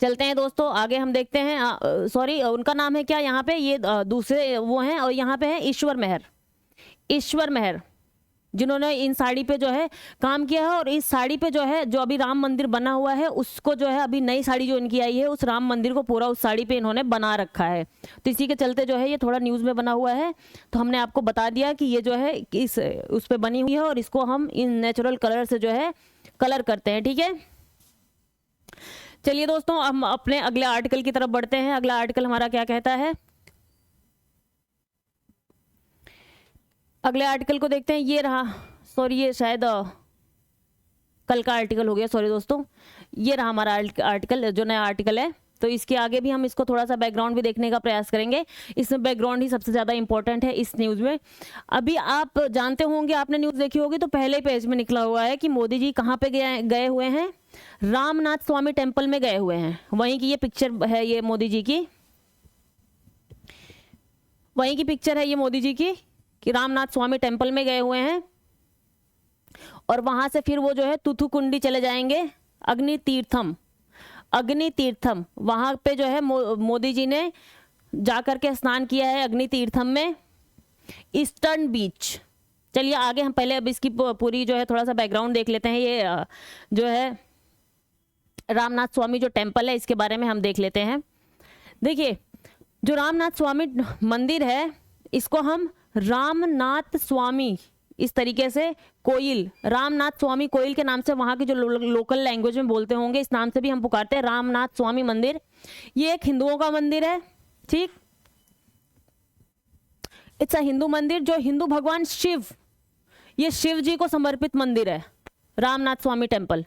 चलते हैं दोस्तों आगे, हम देखते हैं। सॉरी, उनका नाम है क्या यहाँ पे, ये दूसरे वो हैं, और यहाँ पे है ईश्वर मेहर, ईश्वर मेहर, जिन्होंने इन साड़ी पे जो है काम किया है। और इस साड़ी पे जो है, जो अभी राम मंदिर बना हुआ है, उसको जो है अभी नई साड़ी जो इनकी आई है, उस राम मंदिर को पूरा उस साड़ी पे इन्होंने बना रखा है। तो इसी के चलते जो है ये थोड़ा न्यूज़ में बना हुआ है, तो हमने आपको बता दिया कि ये जो है इस उस पर बनी हुई है, और इसको हम इन नेचुरल कलर से जो है कलर करते हैं। ठीक है, चलिए दोस्तों हम अपने अगले आर्टिकल की तरफ बढ़ते हैं। अगला आर्टिकल हमारा क्या कहता है, अगले आर्टिकल को देखते हैं। ये रहा, सॉरी ये शायद कल का आर्टिकल हो गया, सॉरी दोस्तों, ये रहा हमारा आर्टिकल, जो नया आर्टिकल है। तो इसके आगे भी हम इसको थोड़ा सा बैकग्राउंड भी देखने का प्रयास करेंगे। इसमें बैकग्राउंड ही सबसे ज़्यादा इंपॉर्टेंट है इस न्यूज़ में। अभी आप जानते होंगे, आपने न्यूज़ देखी होगी तो पहले पेज में निकला हुआ है कि मोदी जी कहाँ पे गए हुए हैं, रामनाथ स्वामी टेम्पल में गए हुए हैं। वहीं की ये पिक्चर है, ये मोदी जी की, वहीं की पिक्चर है ये मोदी जी की, कि रामनाथ स्वामी टेम्पल में गए हुए हैं। और वहां से फिर वो जो है तुथुकुंडी चले जाएंगे, अग्नि तीर्थम, अग्नि तीर्थम वहां पे जो है मोदी जी ने जाकर के स्नान किया है अग्नि तीर्थम में, ईस्टर्न बीच। चलिए आगे हम पहले अब इसकी पूरी जो है थोड़ा सा बैकग्राउंड देख लेते हैं। ये जो है रामनाथ स्वामी जो टेम्पल है, इसके बारे में हम देख लेते हैं। देखिए, जो रामनाथ स्वामी मंदिर है, इसको हम रामनाथ स्वामी, इस तरीके से कोयल, रामनाथ स्वामी कोयल के नाम से वहाँ की जो लोकल लैंग्वेज में बोलते होंगे, इस नाम से भी हम पुकारते हैं रामनाथ स्वामी मंदिर। ये एक हिंदुओं का मंदिर है, ठीक, इट्स अ हिंदू मंदिर, जो हिंदू भगवान शिव, ये शिव जी को समर्पित मंदिर है रामनाथ स्वामी टेम्पल,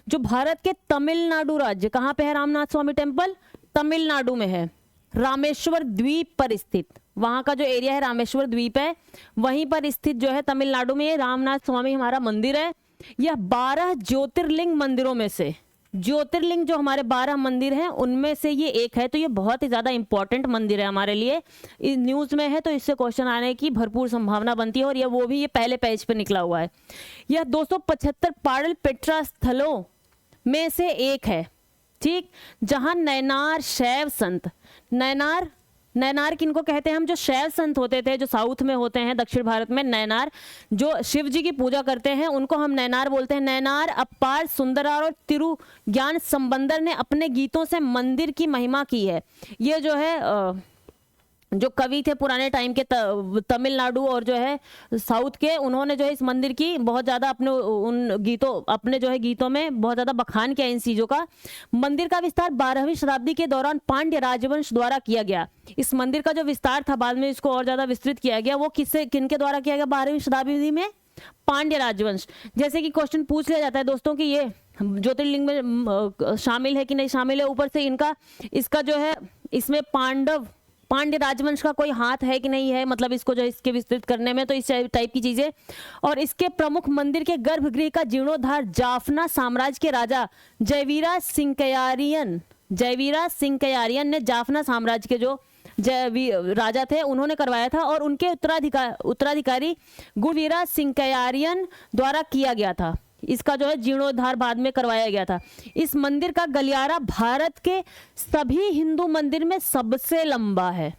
जो भारत के तमिलनाडु राज्य, कहाँ पे है रामनाथ स्वामी टेम्पल, तमिलनाडु में है, रामेश्वर द्वीप पर स्थित, वहां का जो एरिया है रामेश्वर द्वीप है, वहीं पर स्थित जो है तमिलनाडु में रामनाथ स्वामी हमारा मंदिर है। यह 12 ज्योतिर्लिंग मंदिरों में से, ज्योतिर्लिंग जो हमारे 12 मंदिर हैं उनमें से ये एक है। तो ये बहुत ही ज़्यादा इंपॉर्टेंट मंदिर है हमारे लिए, इस न्यूज़ में है तो इससे क्वेश्चन आने की भरपूर संभावना बनती है। और ये वो भी ये पहले पेज पे निकला हुआ है। यह 275 पाड़ल पेट्रा स्थलों में से एक है, ठीक, जहां नैनार शैव संत, नैनार, नैनार किनको कहते हैं हम, जो शैव संत होते थे, जो साउथ में होते हैं, दक्षिण भारत में, नैनार जो शिव जी की पूजा करते हैं उनको हम नैनार बोलते हैं। नैनार, अप्पार, सुंदरार और तिरु ज्ञान संबंदर ने अपने गीतों से मंदिर की महिमा की है। ये जो है जो कवि थे पुराने टाइम के तमिलनाडु और जो है साउथ के, उन्होंने जो है इस मंदिर की बहुत ज़्यादा अपने उन गीतों, अपने जो है गीतों में बहुत ज़्यादा बखान किया इन चीज़ों का। मंदिर का विस्तार 12वीं शताब्दी के दौरान पांड्य राजवंश द्वारा किया गया। इस मंदिर का जो विस्तार था, बाद में इसको और ज़्यादा विस्तृत किया गया, वो किनके द्वारा किया गया 12वीं शताब्दी में, पांड्य राजवंश। जैसे कि क्वेश्चन पूछ लिया जाता है दोस्तों कि ये ज्योतिर्लिंग में शामिल है कि नहीं शामिल है, ऊपर से इनका, इसका जो है इसमें पांड्य राजवंश का कोई हाथ है कि नहीं है, मतलब इसको जो इसके विस्तृत करने में, तो इस टाइप की चीजें। और इसके प्रमुख मंदिर के गर्भगृह का जीर्णोद्धार जाफना साम्राज्य के राजा जयवीरा सिंह ने, जाफना साम्राज्य के जो राजा थे उन्होंने करवाया था, और उनके उत्तराधिकारी गुणवीरा सिंह द्वारा किया गया था। इसका जो है जीर्णोद्धार बाद में करवाया गया था। इस मंदिर का गलियारा भारत के सभी हिंदू मंदिर में सबसे लंबा है।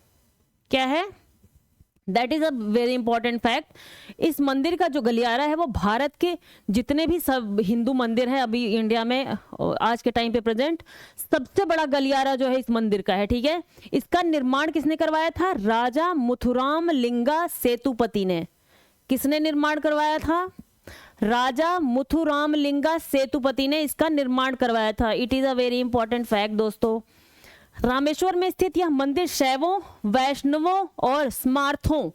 क्या है? That is a very important fact. इस मंदिर का जो गलियारा है वो भारत के जितने भी सब हिंदू मंदिर हैं अभी इंडिया में आज के टाइम पे प्रेजेंट, सबसे बड़ा गलियारा जो है इस मंदिर का है। ठीक है, इसका निर्माण किसने करवाया था? राजा मुथुराम लिंगा सेतुपति ने। किसने निर्माण करवाया था? राजा मुथुराम लिंगा सेतुपति ने इसका निर्माण करवाया था। It is a very important fact दोस्तों। रामेश्वर में स्थित यह मंदिर शैवों, वैष्णवों और स्मार्थों,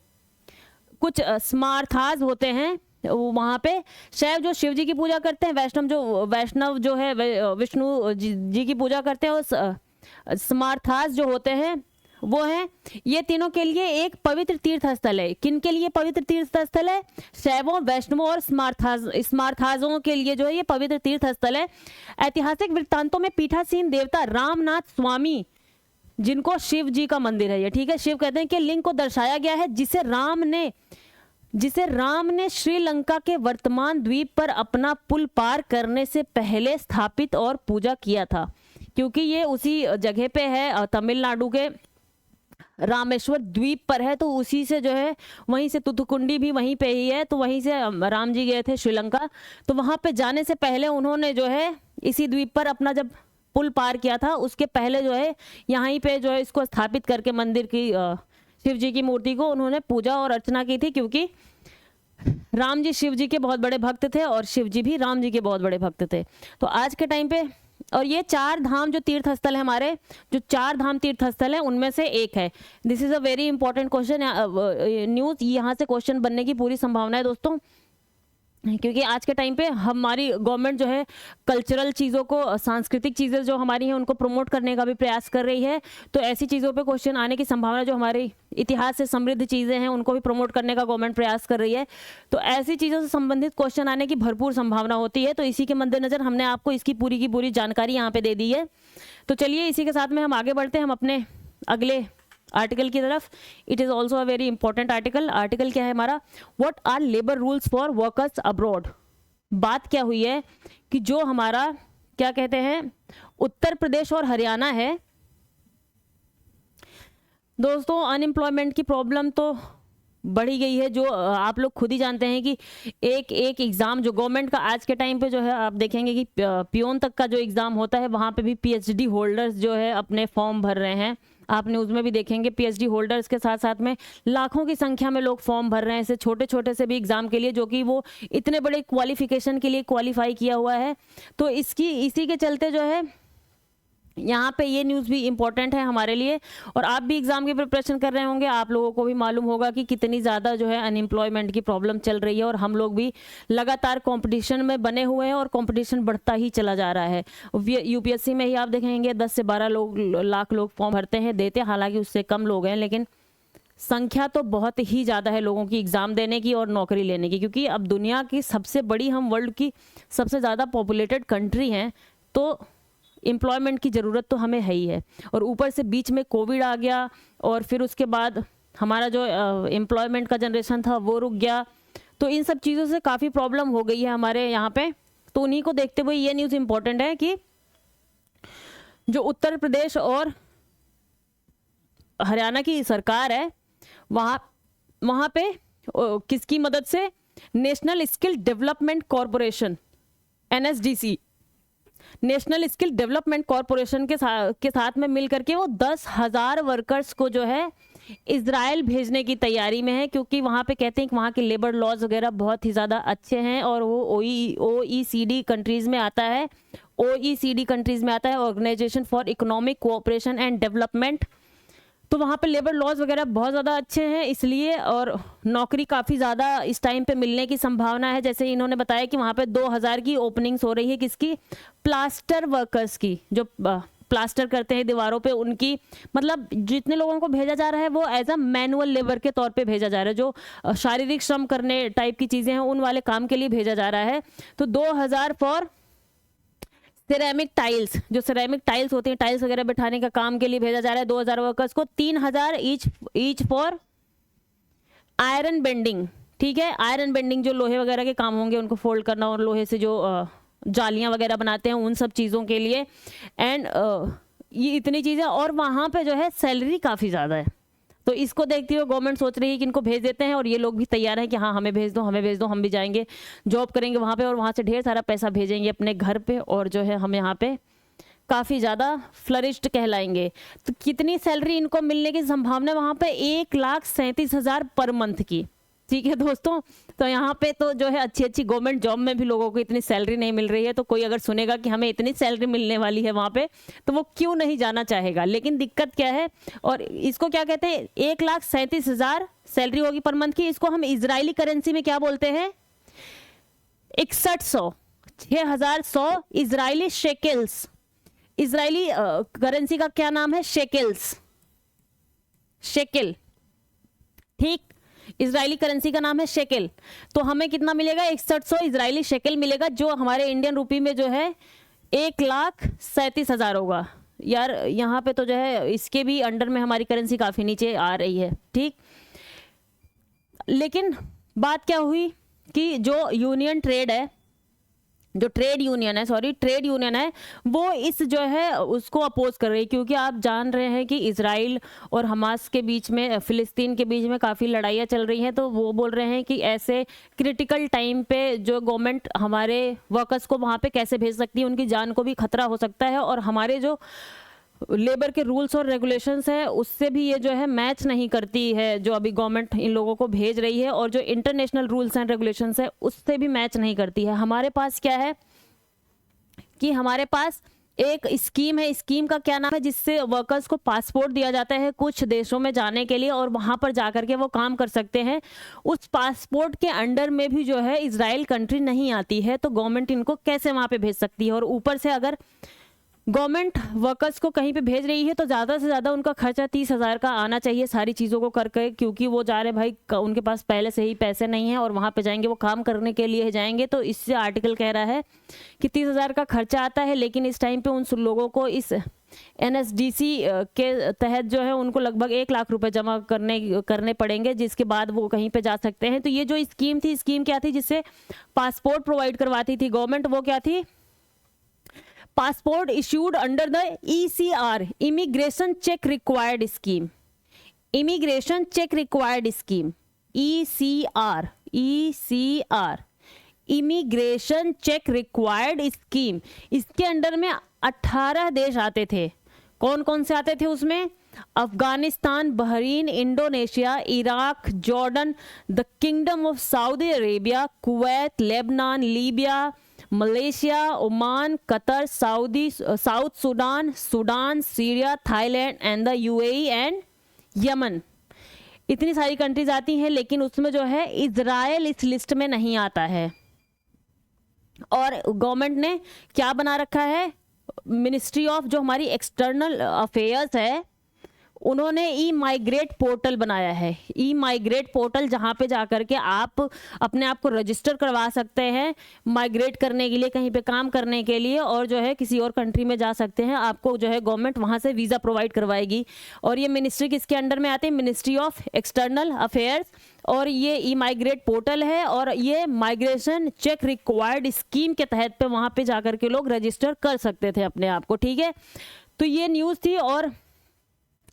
कुछ स्मार्थाज होते हैं वहां पे। शैव जो शिव जी की पूजा करते हैं, वैष्णव जो है विष्णु जी की पूजा करते हैं, और स्मार्थाज जो होते हैं वो है, ये तीनों के लिए एक पवित्र तीर्थ स्थल है। किन के लिए पवित्र तीर्थ स्थल है? शैवों, वैष्णवों और स्मार्थाजों के लिए जो है ये पवित्र तीर्थ स्थल है। ऐतिहासिक वृत्तांतों में पीठासीन देवता रामनाथ स्वामी, जिनको शिव जी का मंदिर है ये, ठीक है, शिव कहते हैं, कि लिंग को दर्शाया गया है जिसे राम ने जिसे राम ने श्रीलंका के वर्तमान द्वीप पर अपना पुल पार करने से पहले स्थापित और पूजा किया था। क्योंकि ये उसी जगह पे है, तमिलनाडु के रामेश्वर द्वीप पर है, तो उसी से जो है, वहीं से तुतुकुंडी भी वहीं पे ही है, तो वहीं से राम जी गए थे श्रीलंका। तो वहां पे जाने से पहले उन्होंने जो है इसी द्वीप पर अपना जब पुल पार किया था, उसके पहले जो है यहीं पे जो है इसको स्थापित करके मंदिर की शिव जी की मूर्ति को उन्होंने पूजा और अर्चना की थी। क्योंकि राम जी शिव जी के बहुत बड़े भक्त थे और शिव जी भी राम जी के बहुत बड़े भक्त थे। तो आज के टाइम पे, और ये 4 धाम जो तीर्थ स्थल है हमारे, जो 4 धाम तीर्थ स्थल है उनमें से एक है। This is a very important question, news यहाँ से क्वेश्चन बनने की पूरी संभावना है दोस्तों। क्योंकि आज के टाइम पे हमारी गवर्नमेंट जो है कल्चरल चीज़ों को, सांस्कृतिक चीज़ें जो हमारी हैं उनको प्रमोट करने का भी प्रयास कर रही है। तो ऐसी चीज़ों पे क्वेश्चन आने की संभावना, जो हमारी इतिहास से समृद्ध चीज़ें हैं उनको भी प्रमोट करने का गवर्नमेंट प्रयास कर रही है। तो ऐसी चीज़ों से संबंधित क्वेश्चन आने की भरपूर संभावना होती है। तो इसी के मद्देनजर हमने आपको इसकी पूरी की पूरी जानकारी यहाँ पे दे दी है। तो चलिए इसी के साथ में हम आगे बढ़ते हैं, हम अपने अगले आर्टिकल की तरफ। It is also a very important article. Article क्या है हमारा, what are labour rules for workers abroad. बात क्या हुई है कि जो हमारा क्या कहते हैं उत्तर प्रदेश और हरियाणा है दोस्तों, अनएम्प्लॉयमेंट की प्रॉब्लम तो बढ़ी गई है। जो आप लोग खुद ही जानते हैं कि एक एग्ज़ाम जो गवर्नमेंट का आज के टाइम पे जो है, आप देखेंगे कि पियोन तक का जो एग्ज़ाम होता है वहाँ पे भी पीएचडी होल्डर्स जो है अपने फॉर्म भर रहे हैं। आपने उसमें भी देखेंगे पीएचडी होल्डर्स के साथ साथ में लाखों की संख्या में लोग फॉर्म भर रहे हैं, ऐसे छोटे छोटे से भी एग्ज़ाम के लिए, जो कि वो इतने बड़े क्वालिफिकेशन के लिए क्वालिफाई किया हुआ है। तो इसी के चलते जो है यहाँ पे ये न्यूज़ भी इम्पॉर्टेंट है हमारे लिए। और आप भी एग्ज़ाम की प्रिपरेशन कर रहे होंगे, आप लोगों को भी मालूम होगा कि कितनी ज़्यादा जो है अनएम्प्लॉयमेंट की प्रॉब्लम चल रही है। और हम लोग भी लगातार कंपटीशन में बने हुए हैं और कंपटीशन बढ़ता ही चला जा रहा है। यूपीएससी में ही आप देखेंगे 10 से 12 लाख लोग फॉर्म भरते हैं, देते हैं, हालांकि उससे कम लोग हैं, लेकिन संख्या तो बहुत ही ज़्यादा है लोगों की एग्ज़ाम देने की और नौकरी लेने की। क्योंकि अब दुनिया की सबसे बड़ी, हम वर्ल्ड की सबसे ज़्यादा पॉपुलेटेड कंट्री हैं, तो एम्प्लॉयमेंट की ज़रूरत तो हमें है ही है। और ऊपर से बीच में कोविड आ गया और फिर उसके बाद हमारा जो एम्प्लॉयमेंट का जनरेशन था वो रुक गया। तो इन सब चीज़ों से काफ़ी प्रॉब्लम हो गई है हमारे यहाँ पे। तो उन्हीं को देखते हुए ये न्यूज़ इम्पोर्टेंट है कि जो उत्तर प्रदेश और हरियाणा की सरकार है, वहाँ पे किसकी मदद से, national skill development corporation NSDC, national skill development corporation के साथ में मिल करके वो 10,000 वर्कर्स को जो है इजराइल भेजने की तैयारी में है। क्योंकि वहाँ पे कहते हैं कि वहाँ के लेबर लॉज वगैरह बहुत ही ज़्यादा अच्छे हैं और वो OECD कंट्रीज़ में आता है। OECD कंट्रीज़ में आता है, organisation for economic cooperation and development. तो वहाँ पे लेबर लॉज वगैरह बहुत ज़्यादा अच्छे हैं इसलिए, और नौकरी काफ़ी ज़्यादा इस टाइम पे मिलने की संभावना है। जैसे इन्होंने बताया कि वहाँ पे 2000 की ओपनिंग्स हो रही है, किसकी, प्लास्टर वर्कर्स की, जो प्लास्टर करते हैं दीवारों पे, उनकी, मतलब जितने लोगों को भेजा जा रहा है वो एज अ मैनुअल लेबर के तौर पे भेजा जा रहा है, जो शारीरिक श्रम करने टाइप की चीज़ें हैं उन वाले काम के लिए भेजा जा रहा है। तो 2000 फॉर सिरेमिक टाइल्स, जो सिरेमिक टाइल्स होती हैं, टाइल्स वगैरह बिठाने का काम के लिए भेजा जा रहा है 2000 वर्कर्स को। 3000 ईच फॉर आयरन बेंडिंग, ठीक है, आयरन बेंडिंग जो लोहे वगैरह के काम होंगे उनको फोल्ड करना और लोहे से जो जालियां वगैरह बनाते हैं उन सब चीज़ों के लिए। एंड ये इतनी चीज़ें, और वहाँ पे जो है सैलरी काफ़ी ज़्यादा है। तो इसको देखते हुए गवर्नमेंट सोच रही है कि इनको भेज देते हैं, और ये लोग भी तैयार हैं कि हाँ हमें भेज दो, हमें भेज दो, हम भी जाएंगे, जॉब करेंगे वहाँ पे और वहाँ से ढेर सारा पैसा भेजेंगे अपने घर पे, और जो है हम यहाँ पे काफ़ी ज़्यादा फ्लरिश्ड कहलाएंगे। तो कितनी सैलरी इनको मिलने की संभावना है वहाँ पे, 1,37,000 पर मंथ की, ठीक है दोस्तों। तो यहाँ पे तो जो है अच्छी अच्छी गवर्नमेंट जॉब में भी लोगों को इतनी सैलरी नहीं मिल रही है। तो कोई अगर सुनेगा कि हमें इतनी सैलरी मिलने वाली है वहाँ पे, तो वो क्यों नहीं जाना चाहेगा। लेकिन दिक्कत क्या है, और इसको क्या कहते हैं, 1,37,000 सैलरी होगी पर मंथ की। इसको हम इजरायली करेंसी में क्या बोलते हैं, 6100, 6100 इजरायली शेकेल्स। इजरायली करेंसी का क्या नाम है, शेकेल्स, शेकेल, ठीक, इजरायली करेंसी का नाम है शेकेल। तो हमें कितना मिलेगा, 6100 इजरायली शेकेल मिलेगा, जो हमारे इंडियन रुपी में जो है 1,37,000 होगा। यार यहाँ पे तो जो है इसके भी अंडर में हमारी करेंसी काफ़ी नीचे आ रही है, ठीक। लेकिन बात क्या हुई कि जो यूनियन ट्रेड है, जो ट्रेड यूनियन है वो इस जो है उसको अपोज कर रही है, क्योंकि आप जान रहे हैं कि इजराइल और हमास के बीच में, फिलिस्तीन के बीच में काफ़ी लड़ाइयाँ चल रही हैं। तो वो बोल रहे हैं कि ऐसे क्रिटिकल टाइम पे जो गवर्नमेंट हमारे वर्कर्स को वहाँ पे कैसे भेज सकती है, उनकी जान को भी खतरा हो सकता है, और हमारे जो लेबर के रूल्स और रेगुलेशंस है उससे भी ये जो है मैच नहीं करती है, जो अभी गवर्नमेंट इन लोगों को भेज रही है, और जो इंटरनेशनल रूल्स एंड रेगुलेशंस है उससे भी मैच नहीं करती है। हमारे पास क्या है कि हमारे पास एक स्कीम है, स्कीम का क्या नाम है, जिससे वर्कर्स को पासपोर्ट दिया जाता है कुछ देशों में जाने के लिए, और वहां पर जाकर के वो काम कर सकते हैं। उस पासपोर्ट के अंडर में भी जो है इजराइल कंट्री नहीं आती है, तो गवर्नमेंट इनको कैसे वहां पे भेज सकती है। और ऊपर से अगर गवर्नमेंट वर्कर्स को कहीं पे भेज रही है तो ज़्यादा से ज़्यादा उनका खर्चा 30,000 का आना चाहिए सारी चीज़ों को करके, क्योंकि वो जा रहे भाई उनके पास पहले से ही पैसे नहीं हैं और वहाँ पे जाएंगे, वो काम करने के लिए जाएंगे। तो इससे आर्टिकल कह रहा है कि 30,000 का खर्चा आता है, लेकिन इस टाइम पे उन लोगों को इस NSDC के तहत जो है उनको लगभग 1 लाख रुपए जमा करने पड़ेंगे, जिसके बाद वो कहीं पे जा सकते हैं। तो ये जो स्कीम थी, स्कीम क्या थी, जिससे पासपोर्ट प्रोवाइड करवाती थी गवर्नमेंट, वो क्या थी, passport issued under the ECR, immigration check required scheme, immigration check required scheme, ECR, immigration check required scheme. इसके अंडर में 18 देश आते थे। कौन कौन से आते थे उसमें, Afghanistan, Bahrain, Indonesia, Iraq, Jordan, the kingdom of Saudi Arabia, Kuwait, Lebanon, Libya, Malaysia, Oman, Qatar, south Sudan, Syria, Thailand and the UAE and Yemen. इतनी सारी कंट्रीज आती हैं, लेकिन उसमें जो है इजराइल इस लिस्ट में नहीं आता है। और गवर्नमेंट ने क्या बना रखा है, मिनिस्ट्री ऑफ जो हमारी एक्सटर्नल अफेयर्स है, उन्होंने E-माइग्रेट पोर्टल बनाया है। E-माइग्रेट पोर्टल, जहाँ पे जाकर के आप अपने आप को रजिस्टर करवा सकते हैं माइग्रेट करने के लिए, कहीं पे काम करने के लिए, और जो है किसी और कंट्री में जा सकते हैं। आपको जो है गवर्नमेंट वहाँ से वीज़ा प्रोवाइड करवाएगी। और ये मिनिस्ट्री किसके अंडर में आते हैं, मिनिस्ट्री ऑफ एक्सटर्नल अफेयर्स। और ये E-माइग्रेट पोर्टल है, और ये माइग्रेशन चेक रिक्वायर्ड स्कीम के तहत पे वहाँ पे जाकर के लोग रजिस्टर कर सकते थे अपने आप को। ठीक है, तो ये न्यूज़ थी, और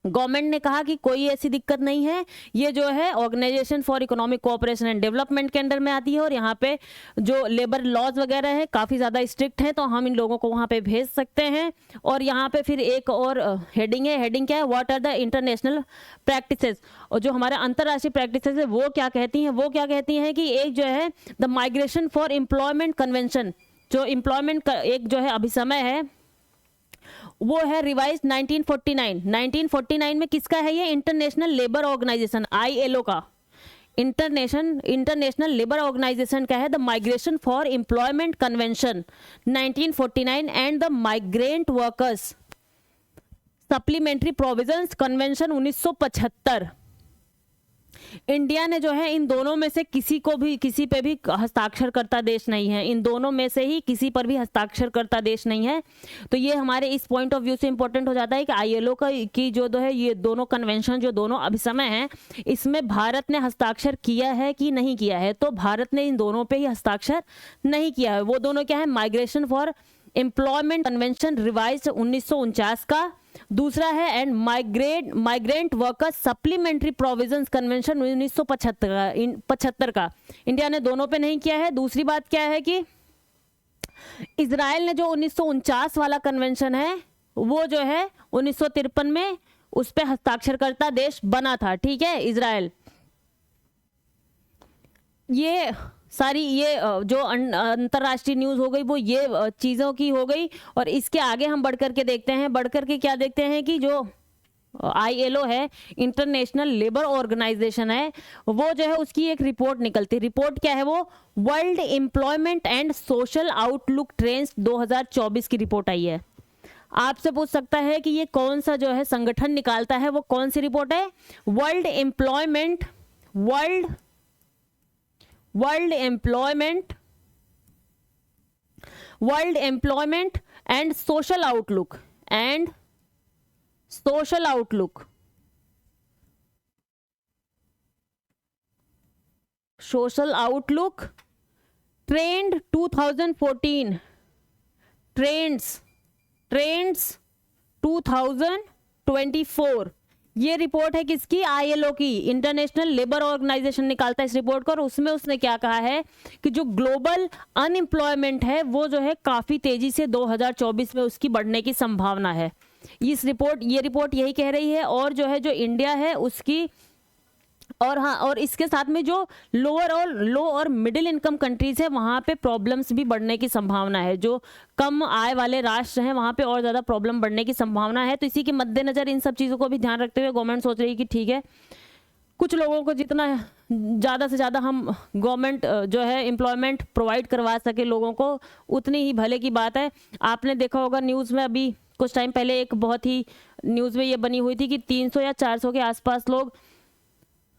गवर्नमेंट ने कहा कि कोई ऐसी दिक्कत नहीं है, ये जो है organisation for economic cooperation and development के अंडर में आती है, और यहाँ पे जो लेबर लॉज वगैरह है काफ़ी ज़्यादा स्ट्रिक्ट हैं, तो हम इन लोगों को वहाँ पे भेज सकते हैं। और यहाँ पे फिर एक और हेडिंग है, हेडिंग क्या है, what are the international practices. और जो हमारा अंतर्राष्ट्रीय प्रैक्टिसेस है वो क्या कहती हैं, वो क्या कहती हैं कि एक जो है the migration for employment convention, जो एम्प्लॉयमेंट का एक जो है अभिसमय है, वो है रिवाइज 1949 में। किसका है ये, इंटरनेशनल लेबर ऑर्गेनाइजेशन ILO का, इंटरनेशनल लेबर ऑर्गेनाइजेशन का है the migration for employment convention 1949 and the migrant workers supplementary provisions convention 1975। India ने जो है इन दोनों में से किसी पे भी हस्ताक्षर करता देश नहीं है, इन दोनों में से ही किसी पर भी हस्ताक्षर करता देश नहीं है। तो ये हमारे इस पॉइंट ऑफ व्यू से इंपॉर्टेंट हो जाता है कि ILO की जो है ये दोनों कन्वेंशन जो दोनों अभिसमय हैं, इसमें भारत ने हस्ताक्षर किया है कि नहीं किया है। तो भारत ने इन दोनों पे ही हस्ताक्षर नहीं किया है। वो दोनों क्या है, migration for employment convention revise 1949 का, दूसरा है and migrant workers supplementary provisions convention 1975 का। इंडिया ने दोनों पे नहीं किया है। दूसरी बात क्या है कि इजराइल ने जो 1949 वाला कन्वेंशन है वो जो है 1953 में उस पे हस्ताक्षरकर्ता देश बना था। ठीक है, इजराइल। ये सारी ये जो अंतर्राष्ट्रीय न्यूज़ हो गई वो ये चीज़ों की हो गई। और इसके आगे हम बढ़ करके देखते हैं, बढ़ करके क्या देखते हैं कि जो ILO है, इंटरनेशनल लेबर ऑर्गेनाइजेशन है, वो जो है उसकी एक रिपोर्ट निकलती है। रिपोर्ट क्या है वो, world employment and social outlook trends 2024 की रिपोर्ट आई है। आपसे पूछ सकता है कि ये कौन सा जो है संगठन निकालता है, वो कौन सी रिपोर्ट है, world employment and social outlook social outlook trend 2014, trends 2024, ये रिपोर्ट है किसकी? ILO की, इंटरनेशनल लेबर ऑर्गेनाइजेशन निकालता है इस रिपोर्ट को, और उसमें उसने क्या कहा है कि जो ग्लोबल अनएम्प्लॉयमेंट है वो जो है काफ़ी तेज़ी से 2024 में उसकी बढ़ने की संभावना है। ये रिपोर्ट यही कह रही है। और जो है जो इंडिया है उसकी, और हाँ, और इसके साथ में जो लो और मिडिल इनकम कंट्रीज है वहाँ पे प्रॉब्लम्स भी बढ़ने की संभावना है। जो कम आय वाले राष्ट्र हैं वहाँ पे और ज़्यादा प्रॉब्लम बढ़ने की संभावना है। तो इसी के मद्देनज़र इन सब चीज़ों को भी ध्यान रखते हुए गवर्नमेंट सोच रही है कि ठीक है, कुछ लोगों को जितना ज़्यादा से ज़्यादा हम गवर्नमेंट जो है एम्प्लॉयमेंट प्रोवाइड करवा सके लोगों को, उतनी ही भले की बात है। आपने देखा होगा न्यूज़ में अभी कुछ टाइम पहले एक बहुत ही न्यूज़ में ये बनी हुई थी कि 300 या 400 के आसपास लोग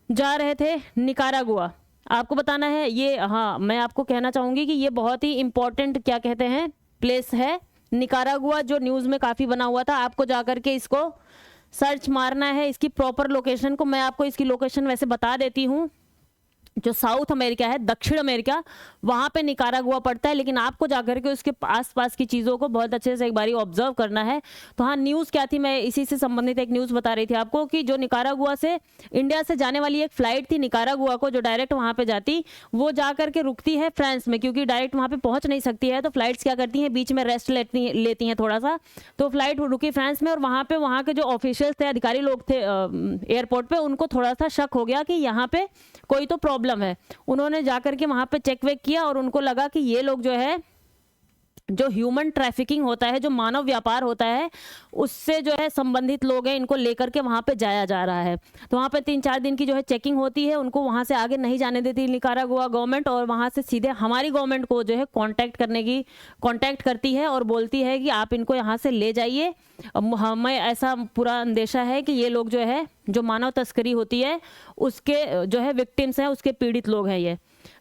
जा रहे थे निकारागुआ। आपको बताना है ये, हाँ मैं आपको कहना चाहूँगी कि ये बहुत ही इम्पोर्टेंट क्या कहते हैं प्लेस है निकारागुआ, जो न्यूज़ में काफ़ी बना हुआ था। आपको जा करके इसको सर्च मारना है, इसकी प्रॉपर लोकेशन को। मैं आपको इसकी लोकेशन वैसे बता देती हूँ। जो साउथ अमेरिका है, दक्षिण अमेरिका, वहाँ पे निकारागुआ पड़ता है, लेकिन आपको जाकर के उसके आसपास की चीज़ों को बहुत अच्छे से एक बारी ऑब्जर्व करना है। तो हाँ, न्यूज़ क्या थी, मैं इसी से संबंधित एक न्यूज़ बता रही थी आपको कि जो निकारागुआ से इंडिया से जाने वाली एक फ़्लाइट थी निकारागुआ को, जो डायरेक्ट वहाँ पर जाती, वो जा करके रुकती है फ्रांस में, क्योंकि डायरेक्ट वहाँ पर पहुँच नहीं सकती है। तो फ्लाइट्स क्या करती हैं, बीच में रेस्ट लेती हैं थोड़ा सा। तो फ्लाइट रुकी फ्रांस में, और वहाँ पर वहाँ के जो ऑफिशियल्स थे, अधिकारी लोग थे एयरपोर्ट पर, उनको थोड़ा सा शक हो गया कि यहाँ पर कोई तो प्रॉब्लम है। उन्होंने जाकर के वहां पे चेक वेक किया और उनको लगा कि ये लोग जो है, जो ह्यूमन ट्रैफिकिंग होता है, जो मानव व्यापार होता है, उससे जो है संबंधित लोग हैं, इनको लेकर के वहाँ पे जाया जा रहा है। तो वहाँ पे 3-4 दिन की जो है चेकिंग होती है, उनको वहाँ से आगे नहीं जाने देती निकारागुआ गवर्नमेंट, और वहाँ से सीधे हमारी गवर्नमेंट को जो है कांटेक्ट करती है और बोलती है कि आप इनको यहाँ से ले जाइए। हमें ऐसा पूरा अंदेशा है कि ये लोग जो है, जो मानव तस्करी होती है उसके जो है विक्टिम्स हैं, उसके पीड़ित लोग हैं ये।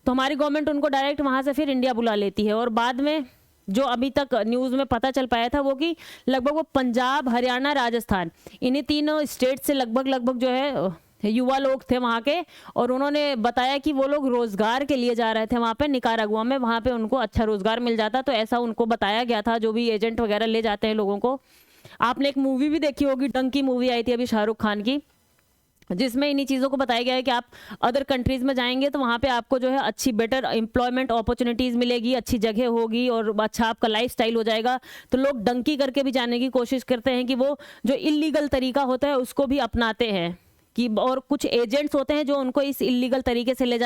तो हमारी गवर्नमेंट उनको डायरेक्ट वहाँ से फिर इंडिया बुला लेती है। और बाद में जो अभी तक न्यूज़ में पता चल पाया था वो कि लगभग वो पंजाब, हरियाणा, राजस्थान, इन्हीं तीनों स्टेट से लगभग जो है युवा लोग थे वहाँ के, और उन्होंने बताया कि वो लोग रोज़गार के लिए जा रहे थे वहाँ पे निकारागुआ में। वहाँ पे उनको अच्छा रोज़गार मिल जाता, तो ऐसा उनको बताया गया था, जो भी एजेंट वगैरह ले जाते हैं लोगों को। आपने एक मूवी भी देखी होगी, डंकी मूवी आई थी अभी शाहरुख खान की, जिसमें इन्हीं चीज़ों को बताया गया है कि आप अदर कंट्रीज़ में जाएंगे तो वहाँ पे आपको जो है अच्छी बेटर एम्प्लॉयमेंट अपॉर्चुनिटीज़ मिलेगी, अच्छी जगह होगी और अच्छा आपका लाइफस्टाइल हो जाएगा। तो लोग डंकी करके भी जाने की कोशिश करते हैं कि वो जो इलीगल तरीका होता है उसको भी अपनाते हैं कि, और कुछ एजेंट्स होते हैं जो उनको इस इलीगल तरीके से ले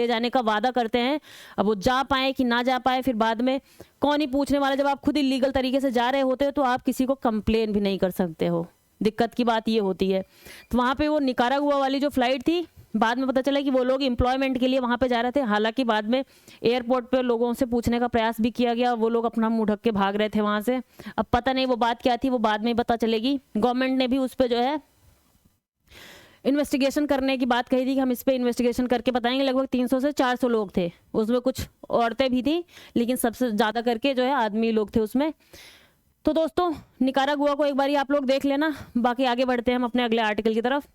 जाने का वादा करते हैं। अब वो जा पाए कि ना जा पाए, फिर बाद में कौन ही पूछने वाला। जब आप खुद इलीगल तरीके से जा रहे होते हो तो आप किसी को कंप्लेन भी नहीं कर सकते हो। दिक्कत की बात ये होती है। तो वहाँ पे वो निकारागुआ वाली जो फ्लाइट थी, बाद में पता चला कि वो लोग एम्प्लॉयमेंट के लिए वहाँ पे जा रहे थे। हालांकि बाद में एयरपोर्ट पे लोगों से पूछने का प्रयास भी किया गया, वो लोग अपना मुंह ढक के भाग रहे थे वहाँ से। अब पता नहीं वो बात क्या थी, वो बाद में पता चलेगी। गवर्नमेंट ने भी उस पर जो है इन्वेस्टिगेशन करने की बात कही थी कि हम इस पर इन्वेस्टिगेशन करके बताएंगे। लगभग 300 से 400 लोग थे उसमें, कुछ औरतें भी थी, लेकिन सबसे ज़्यादा करके जो है आदमी लोग थे उसमें। तो दोस्तों, निकारागुआ को एक बारी आप लोग देख लेना। बाकी आगे बढ़ते हैं हम अपने अगले आर्टिकल की तरफ।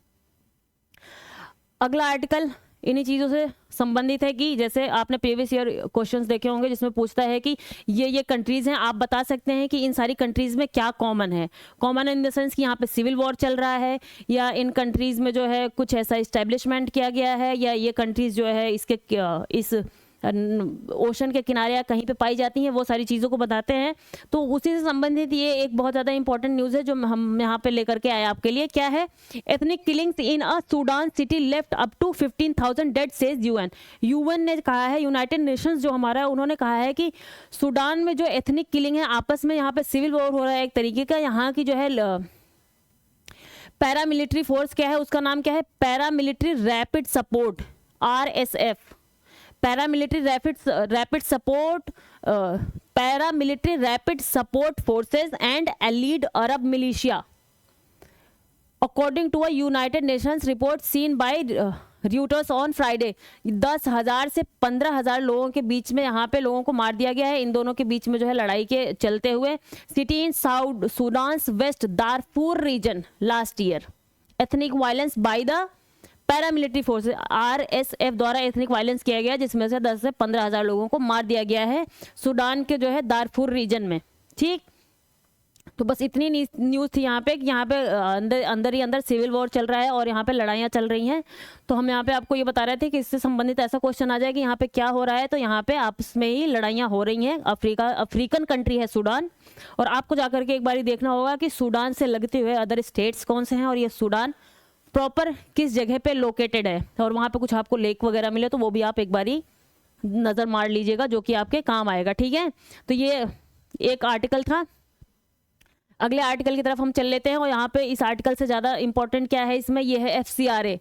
अगला आर्टिकल इन्हीं चीज़ों से संबंधित है कि जैसे आपने प्रीवियस ईयर क्वेश्चंस देखे होंगे जिसमें पूछता है कि ये कंट्रीज़ हैं, आप बता सकते हैं कि इन सारी कंट्रीज़ में क्या कॉमन है। कॉमन इन द सेंस कि यहाँ पे सिविल वॉर चल रहा है, या इन कंट्रीज़ में जो है कुछ ऐसा इस्टेब्लिशमेंट किया गया है, या ये कंट्रीज़ जो है इसके इस ओशन के किनारे या कहीं पे पाई जाती हैं, वो सारी चीज़ों को बताते हैं। तो उसी से संबंधित ये एक बहुत ज़्यादा इंपॉर्टेंट न्यूज़ है जो हम यहाँ पे लेकर के आए आपके लिए। क्या है? Ethnic killings in a Sudan city left up to 15,000 dead says UN. UN ने कहा है, यूनाइटेड नेशंस जो हमारा है, उन्होंने कहा है कि सूडान में जो एथनिक किलिंग है, आपस में यहाँ पे सिविल वॉर हो रहा है एक तरीके का। यहाँ की जो है पैरामिलिट्री फोर्स क्या है, उसका नाम क्या है? Paramilitary rapid support, RSF, paramilitary rapid support forces and allied Arab militia, according to a United Nations report seen by Reuters on Friday. 10,000 से 15,000 लोगों के बीच में यहाँ पे लोगों को मार दिया गया है इन दोनों के बीच में जो है लड़ाई के चलते हुए। City in South Sudan West Darfur region last year, ethnic violence by the paramilitary forces RSF द्वारा एथनिक वायलेंस किया गया, जिसमें से 10 से 15,000 लोगों को मार दिया गया है सूडान के जो है दारफुर रीजन में। ठीक, तो बस इतनी न्यूज़ थी यहाँ पे कि यहाँ पे अंदर ही अंदर सिविल वॉर चल रहा है और यहाँ पे लड़ाइयाँ चल रही हैं। तो हम यहाँ पे आपको ये बता रहे थे कि इससे संबंधित ऐसा क्वेश्चन आ जाए कि यहाँ पे क्या हो रहा है, तो यहाँ पे आपस में ही लड़ाइयाँ हो रही हैं। अफ्रीकन कंट्री है सूडान, और आपको जाकर के एक बार देखना होगा कि सूडान से लगते हुए अदर स्टेट्स कौन से हैं और ये सूडान प्रॉपर किस जगह पे लोकेटेड है, और वहाँ पे कुछ आपको लेक वगैरह मिले तो वो भी आप एक बारी नज़र मार लीजिएगा, जो कि आपके काम आएगा। ठीक है, तो ये एक आर्टिकल था। अगले आर्टिकल की तरफ हम चल लेते हैं, और यहाँ पे इस आर्टिकल से ज़्यादा इंपॉर्टेंट क्या है इसमें, ये है FCRA,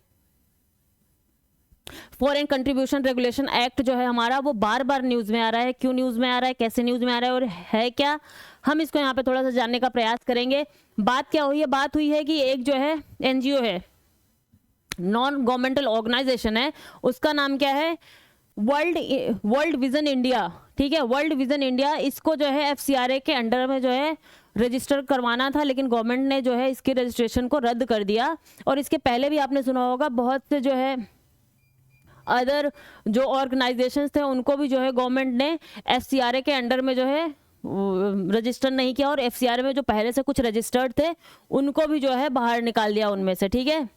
foreign contribution regulation act जो है हमारा, वो बार बार न्यूज़ में आ रहा है। क्यों न्यूज़ में आ रहा है, कैसे न्यूज़ में आ रहा है और है क्या, हम इसको यहाँ पे थोड़ा सा जानने का प्रयास करेंगे। बात क्या हुई है, बात हुई है कि एक जो है NGO है, नॉन गवर्नमेंटल ऑर्गेनाइजेशन है, उसका नाम क्या है, वर्ल्ड विजन इंडिया। ठीक है, वर्ल्ड विजन इंडिया, इसको जो है FCRA के अंडर में जो है रजिस्टर करवाना था, लेकिन गवर्नमेंट ने जो है इसके रजिस्ट्रेशन को रद्द कर दिया। और इसके पहले भी आपने सुना होगा बहुत से जो है अदर जो ऑर्गेनाइजेशंस थे उनको भी जो है गवर्नमेंट ने FCRA के अंडर में जो है रजिस्टर नहीं किया, और FCRA में जो पहले से कुछ रजिस्टर्ड थे उनको भी जो है बाहर निकाल दिया उनमें से। ठीक है,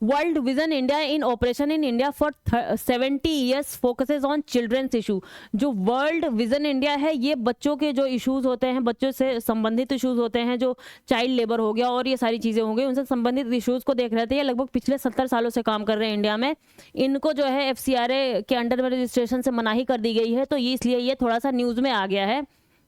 World Vision India in operation in India for 70 years focuses on children's issue. जो वर्ल्ड विजन इंडिया है, ये बच्चों के जो इश्यूज होते हैं, बच्चों से संबंधित इश्यूज होते हैं, जो चाइल्ड लेबर हो गया और ये सारी चीज़ें हो गई, उनसे संबंधित इश्यूज को देख रहे थे। ये लगभग पिछले 70 सालों से काम कर रहे हैं इंडिया में। इनको जो है FCRA के अंडर में रजिस्ट्रेशन से मनाही कर दी गई है, तो ये इसलिए ये थोड़ा सा न्यूज़ में आ गया है,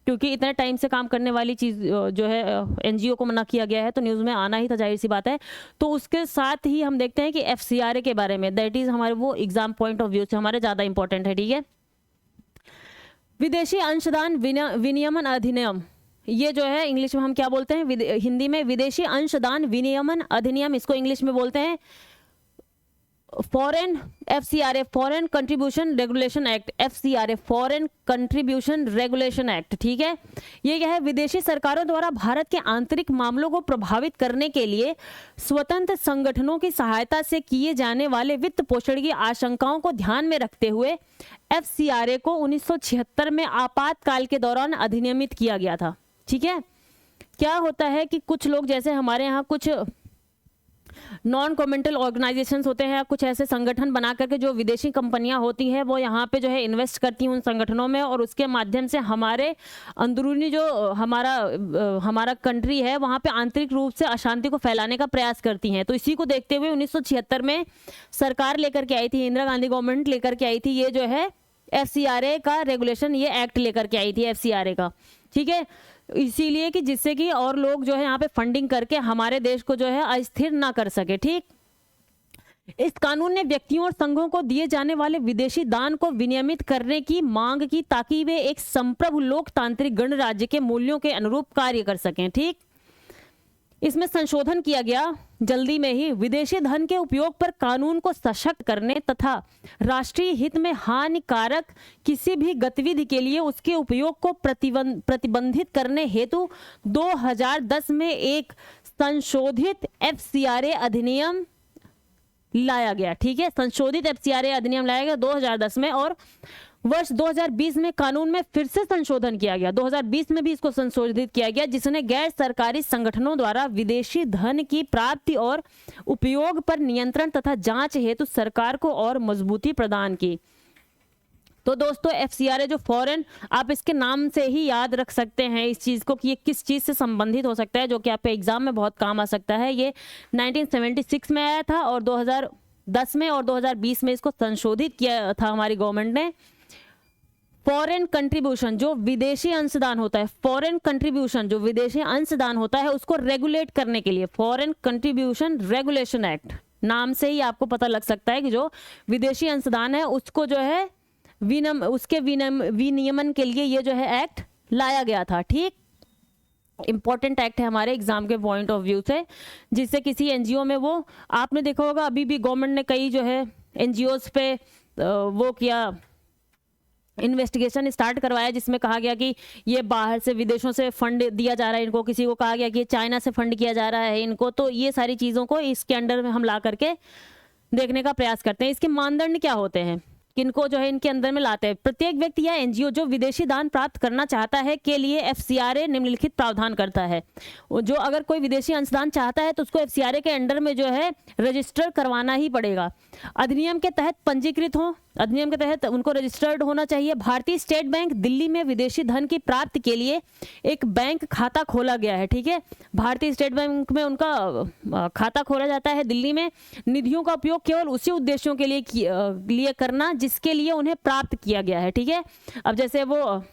क्योंकि इतने टाइम से काम करने वाली चीज़ जो है NGO को मना किया गया है, तो न्यूज़ में आना ही था, जाहिर सी बात है। तो उसके साथ ही हम देखते हैं कि FCRA के बारे में, दैट इज़ हमारे वो एग्जाम पॉइंट ऑफ व्यू से हमारे ज़्यादा इंपॉर्टेंट है। ठीक है, विदेशी अंशदान विनियमन अधिनियम, ये जो है इंग्लिश में हम क्या बोलते हैं, हिंदी में विदेशी अंशदान विनियमन अधिनियम, इसको इंग्लिश में बोलते हैं foreign FCRA foreign contribution regulation act, FCRA foreign contribution regulation act. ठीक है, ये क्या है, विदेशी सरकारों द्वारा भारत के आंतरिक मामलों को प्रभावित करने के लिए स्वतंत्र संगठनों की सहायता से किए जाने वाले वित्त पोषण की आशंकाओं को ध्यान में रखते हुए FCRA को 1976 में आपातकाल के दौरान अधिनियमित किया गया था। ठीक है, क्या होता है कि कुछ लोग, जैसे हमारे यहाँ कुछ नॉन गवर्नमेंटल ऑर्गेनाइजेशंस होते हैं, कुछ ऐसे संगठन बना करके जो विदेशी कंपनियां होती हैं वो यहाँ पे जो है इन्वेस्ट करती हैं उन संगठनों में, और उसके माध्यम से हमारे अंदरूनी जो हमारा कंट्री है वहाँ पे आंतरिक रूप से अशांति को फैलाने का प्रयास करती हैं। तो इसी को देखते हुए 1976 में सरकार लेकर के आई थी, इंदिरा गांधी गवर्नमेंट लेकर के आई थी, ये जो है FCRA का रेगुलेशन, ये एक्ट लेकर के आई थी FCRA का। ठीक है, इसीलिए कि जिससे कि और लोग जो है यहाँ पे फंडिंग करके हमारे देश को जो है अस्थिर ना कर सके। ठीक, इस कानून ने व्यक्तियों और संघों को दिए जाने वाले विदेशी दान को विनियमित करने की मांग की, ताकि वे एक संप्रभु लोकतांत्रिक गणराज्य के मूल्यों के अनुरूप कार्य कर सकें। ठीक, इसमें संशोधन किया गया जल्दी में ही, विदेशी धन के उपयोग पर कानून को सशक्त करने तथा राष्ट्रीय हित में हानिकारक किसी भी गतिविधि के लिए उसके उपयोग को प्रतिबंधित करने हेतु 2010 में एक संशोधित FCRA अधिनियम लाया गया। ठीक है, संशोधित FCRA अधिनियम लाया गया 2010 में, और वर्ष 2020 में कानून में फिर से संशोधन किया गया, 2020 में भी इसको संशोधित किया गया, जिसने गैर सरकारी संगठनों द्वारा विदेशी धन की प्राप्ति और उपयोग पर नियंत्रण तथा जांच हेतु सरकार को और मजबूती प्रदान की। तो दोस्तों FCRA जो फॉरेन, आप इसके नाम से ही याद रख सकते हैं इस चीज़ को कि ये किस चीज़ से संबंधित हो सकता है, जो कि आपके एग्जाम में बहुत काम आ सकता है। ये 1976 में आया था और 2010 में और 2020 में इसको संशोधित किया था हमारी गवर्नमेंट ने। फॉरेन कंट्रीब्यूशन, जो विदेशी अंशदान होता है, फॉरेन कंट्रीब्यूशन जो विदेशी अंशदान होता है उसको रेगुलेट करने के लिए फॉरेन कंट्रीब्यूशन रेगुलेशन एक्ट, नाम से ही आपको पता लग सकता है कि जो विदेशी अंशदान है उसको जो है उसके विनियमन के लिए ये जो है एक्ट लाया गया था। ठीक, इंपॉर्टेंट एक्ट है हमारे एग्जाम के पॉइंट ऑफ व्यू से, जिससे किसी NGO में, वो आपने देखा होगा अभी भी गवर्नमेंट ने कई जो है NGOs पे वो किया, इन्वेस्टिगेशन स्टार्ट करवाया जिसमें कहा गया कि ये बाहर से विदेशों से फंड दिया जा रहा है इनको, किसी को कहा गया कि ये चाइना से फंड किया जा रहा है इनको। तो ये सारी चीज़ों को इसके अंडर में हम ला करके देखने का प्रयास करते हैं। इसके मानदंड क्या होते हैं, किनको जो है इनके अंदर में लाते हैं। प्रत्येक व्यक्ति या एनजीओ जो विदेशी दान प्राप्त करना चाहता है के लिए एफसीआरए निम्नलिखित प्रावधान करता है। जो अगर कोई विदेशी अंशदान चाहता है तो उसको एफसीआरए के अंडर में जो है रजिस्टर करवाना ही पड़ेगा। अधिनियम के तहत पंजीकृत हो, अधिनियम के तहत उनको रजिस्टर्ड होना चाहिए। भारतीय स्टेट बैंक दिल्ली में विदेशी धन की प्राप्ति के लिए एक बैंक खाता खोला गया है, ठीक है। भारतीय स्टेट बैंक में उनका खाता खोला जाता है दिल्ली में। निधियों का उपयोग केवल उसी उद्देश्यों के लिए करना जिसके लिए उन्हें प्राप्त किया गया है, ठीक है। अब जैसे वो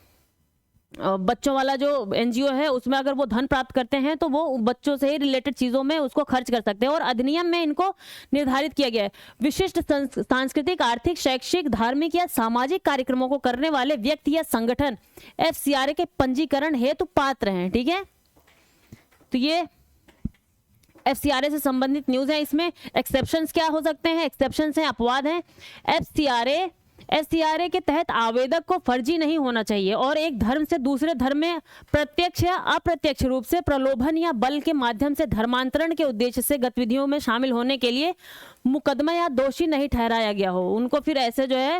बच्चों वाला जो एनजीओ है उसमें अगर वो धन प्राप्त करते हैं तो वो बच्चों से ही रिलेटेड चीज़ों में उसको खर्च कर सकते हैं। और अधिनियम में इनको निर्धारित किया गया है विशिष्ट सांस्कृतिक, आर्थिक, शैक्षिक, धार्मिक या सामाजिक कार्यक्रमों को करने वाले व्यक्ति या संगठन एफसीआरए के पंजीकरण हेतु पात्र हैं, ठीक है। तो ये एफसीआरए से संबंधित न्यूज़ है। इसमें एक्सेप्शंस क्या हो सकते हैं, एक्सेप्शंस हैं, अपवाद हैं। एफसीआरए के तहत आवेदक को फर्जी नहीं होना चाहिए और एक धर्म से दूसरे धर्म में प्रत्यक्ष या अप्रत्यक्ष रूप से प्रलोभन या बल के माध्यम से धर्मांतरण के उद्देश्य से गतिविधियों में शामिल होने के लिए मुकदमा या दोषी नहीं ठहराया गया हो। उनको फिर ऐसे जो है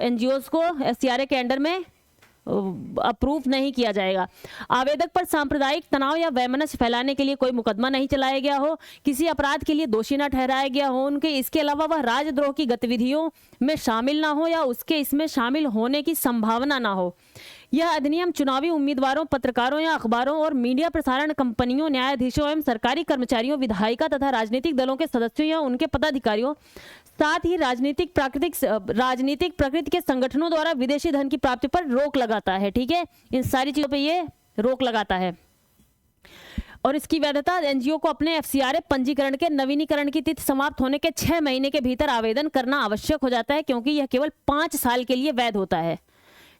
एनजीओज को एफसीआरए के अंडर में अप्रूव नहीं किया जाएगा। आवेदक पर सांप्रदायिक तनाव या वैमनस्य फैलाने के लिए कोई मुकदमा नहीं चलाया गया हो, किसी अपराध के लिए दोषी न ठहराया गया हो उनके, इसके अलावा वह राजद्रोह की गतिविधियों में शामिल ना हो या उसके इसमें शामिल होने की संभावना ना हो। यह अधिनियम चुनावी उम्मीदवारों, पत्रकारों या अखबारों और मीडिया प्रसारण कंपनियों, न्यायाधीशों एवं सरकारी कर्मचारियों, विधायिका तथा राजनीतिक दलों के सदस्यों या उनके पदाधिकारियों, साथ ही राजनीतिक प्रकृति के संगठनों द्वारा विदेशी धन की प्राप्ति पर रोक लगाता है, ठीक है। इन सारी चीजों पे ये रोक लगाता है। और इसकी वैधता एनजीओ को अपने एफसीआरए पंजीकरण के नवीनीकरण की तिथि समाप्त होने के 6 महीने के भीतर आवेदन करना आवश्यक हो जाता है, क्योंकि यह केवल 5 साल के लिए वैध होता है।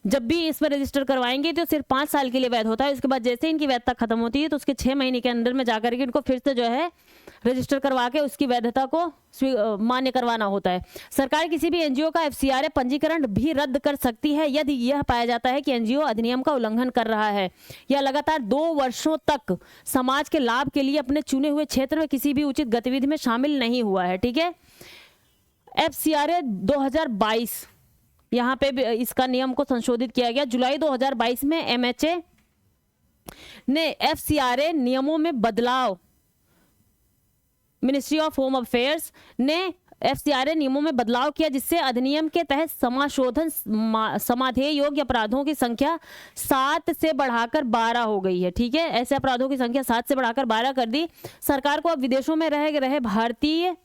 जब भी इसमें रजिस्टर करवाएंगे तो सिर्फ 5 साल के लिए वैध होता है। उसके बाद जैसे इनकी वैधता खत्म होती है तो उसके 6 महीने के अंदर में जाकर के इनको फिर से जो है रजिस्टर करवा के उसकी वैधता को मान्य करवाना होता है। सरकार किसी भी एनजीओ का एफसीआरए पंजीकरण भी रद्द कर सकती है यदि यह पाया जाता है कि एनजीओ अधिनियम का उल्लंघन कर रहा है या लगातार 2 वर्षों तक समाज के लाभ के लिए अपने चुने हुए क्षेत्र में किसी भी उचित गतिविधि में शामिल नहीं हुआ है, ठीक है। एफसीआरए 2022 यहाँ पे भी इसका नियम को संशोधित किया गया। जुलाई 2022 में एमएचए ने एफसीआरए नियमों में बदलाव, मिनिस्ट्री ऑफ होम अफेयर्स ने एफसीआरए नियमों में बदलाव किया जिससे अधिनियम के तहत समाशोधन समाधेय योग्य अपराधों की संख्या 7 से बढ़ाकर 12 हो गई है, ठीक है। ऐसे अपराधों की संख्या 7 से बढ़ाकर 12 कर दी। सरकार को अब विदेशों में रह रहे भारतीय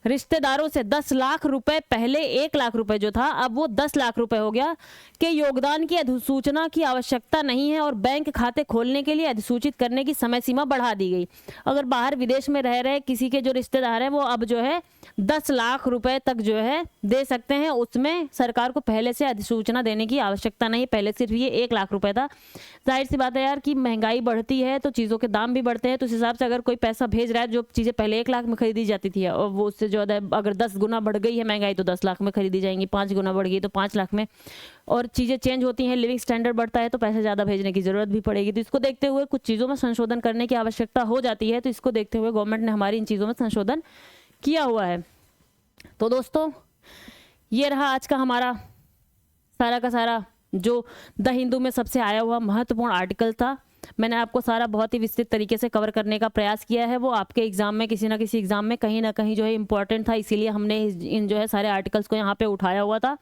रिश्तेदारों से 10 लाख रुपए, पहले 1 लाख रुपए जो था अब वो 10 लाख रुपए हो गया, के योगदान की अधिसूचना की आवश्यकता नहीं है और बैंक खाते खोलने के लिए अधिसूचित करने की समय सीमा बढ़ा दी गई। अगर बाहर विदेश में रह रहे किसी के जो रिश्तेदार हैं वो अब जो है 10 लाख रुपए तक जो है दे सकते हैं। उसमें सरकार को पहले से अधिसूचना देने की आवश्यकता नहीं, पहले सिर्फ ये 1 लाख रुपए था। जाहिर सी बात है यार कि महंगाई बढ़ती है तो चीज़ों के दाम भी बढ़ते हैं, तो उस हिसाब से अगर कोई पैसा भेज रहा है, जो चीज़ें पहले 1 लाख में खरीदी जाती थी और वो उससे जो है अगर 10 गुना बढ़ गई है महंगाई तो 10 लाख में खरीदी जाएंगी, 5 गुना बढ़ गई तो 5 लाख में, और चीज़ें चेंज होती हैं, लिविंग स्टैंडर्ड बढ़ता है तो पैसे ज़्यादा भेजने की ज़रूरत भी पड़ेगी। तो इसको देखते हुए कुछ चीज़ों में संशोधन करने की आवश्यकता हो जाती है। तो इसको देखते हुए गवर्नमेंट ने हमारी इन चीज़ों में संशोधन किया हुआ है। तो दोस्तों ये रहा आज का हमारा सारा का सारा जो द हिंदू में सबसे आया हुआ महत्वपूर्ण आर्टिकल था। मैंने आपको सारा बहुत ही विस्तृत तरीके से कवर करने का प्रयास किया है। वो आपके एग्जाम में किसी ना किसी एग्जाम में कहीं ना कहीं जो है इंपॉर्टेंट था, इसीलिए हमने इन जो है सारे आर्टिकल्स को यहाँ पे उठाया हुआ था।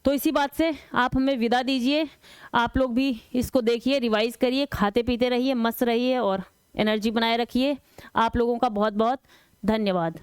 तो इसी बात से आप हमें विदा दीजिए। आप लोग भी इसको देखिए, रिवाइज करिए, खाते पीते रहिए, मस्त रहिए और एनर्जी बनाए रखिए। आप लोगों का बहुत बहुत धन्यवाद।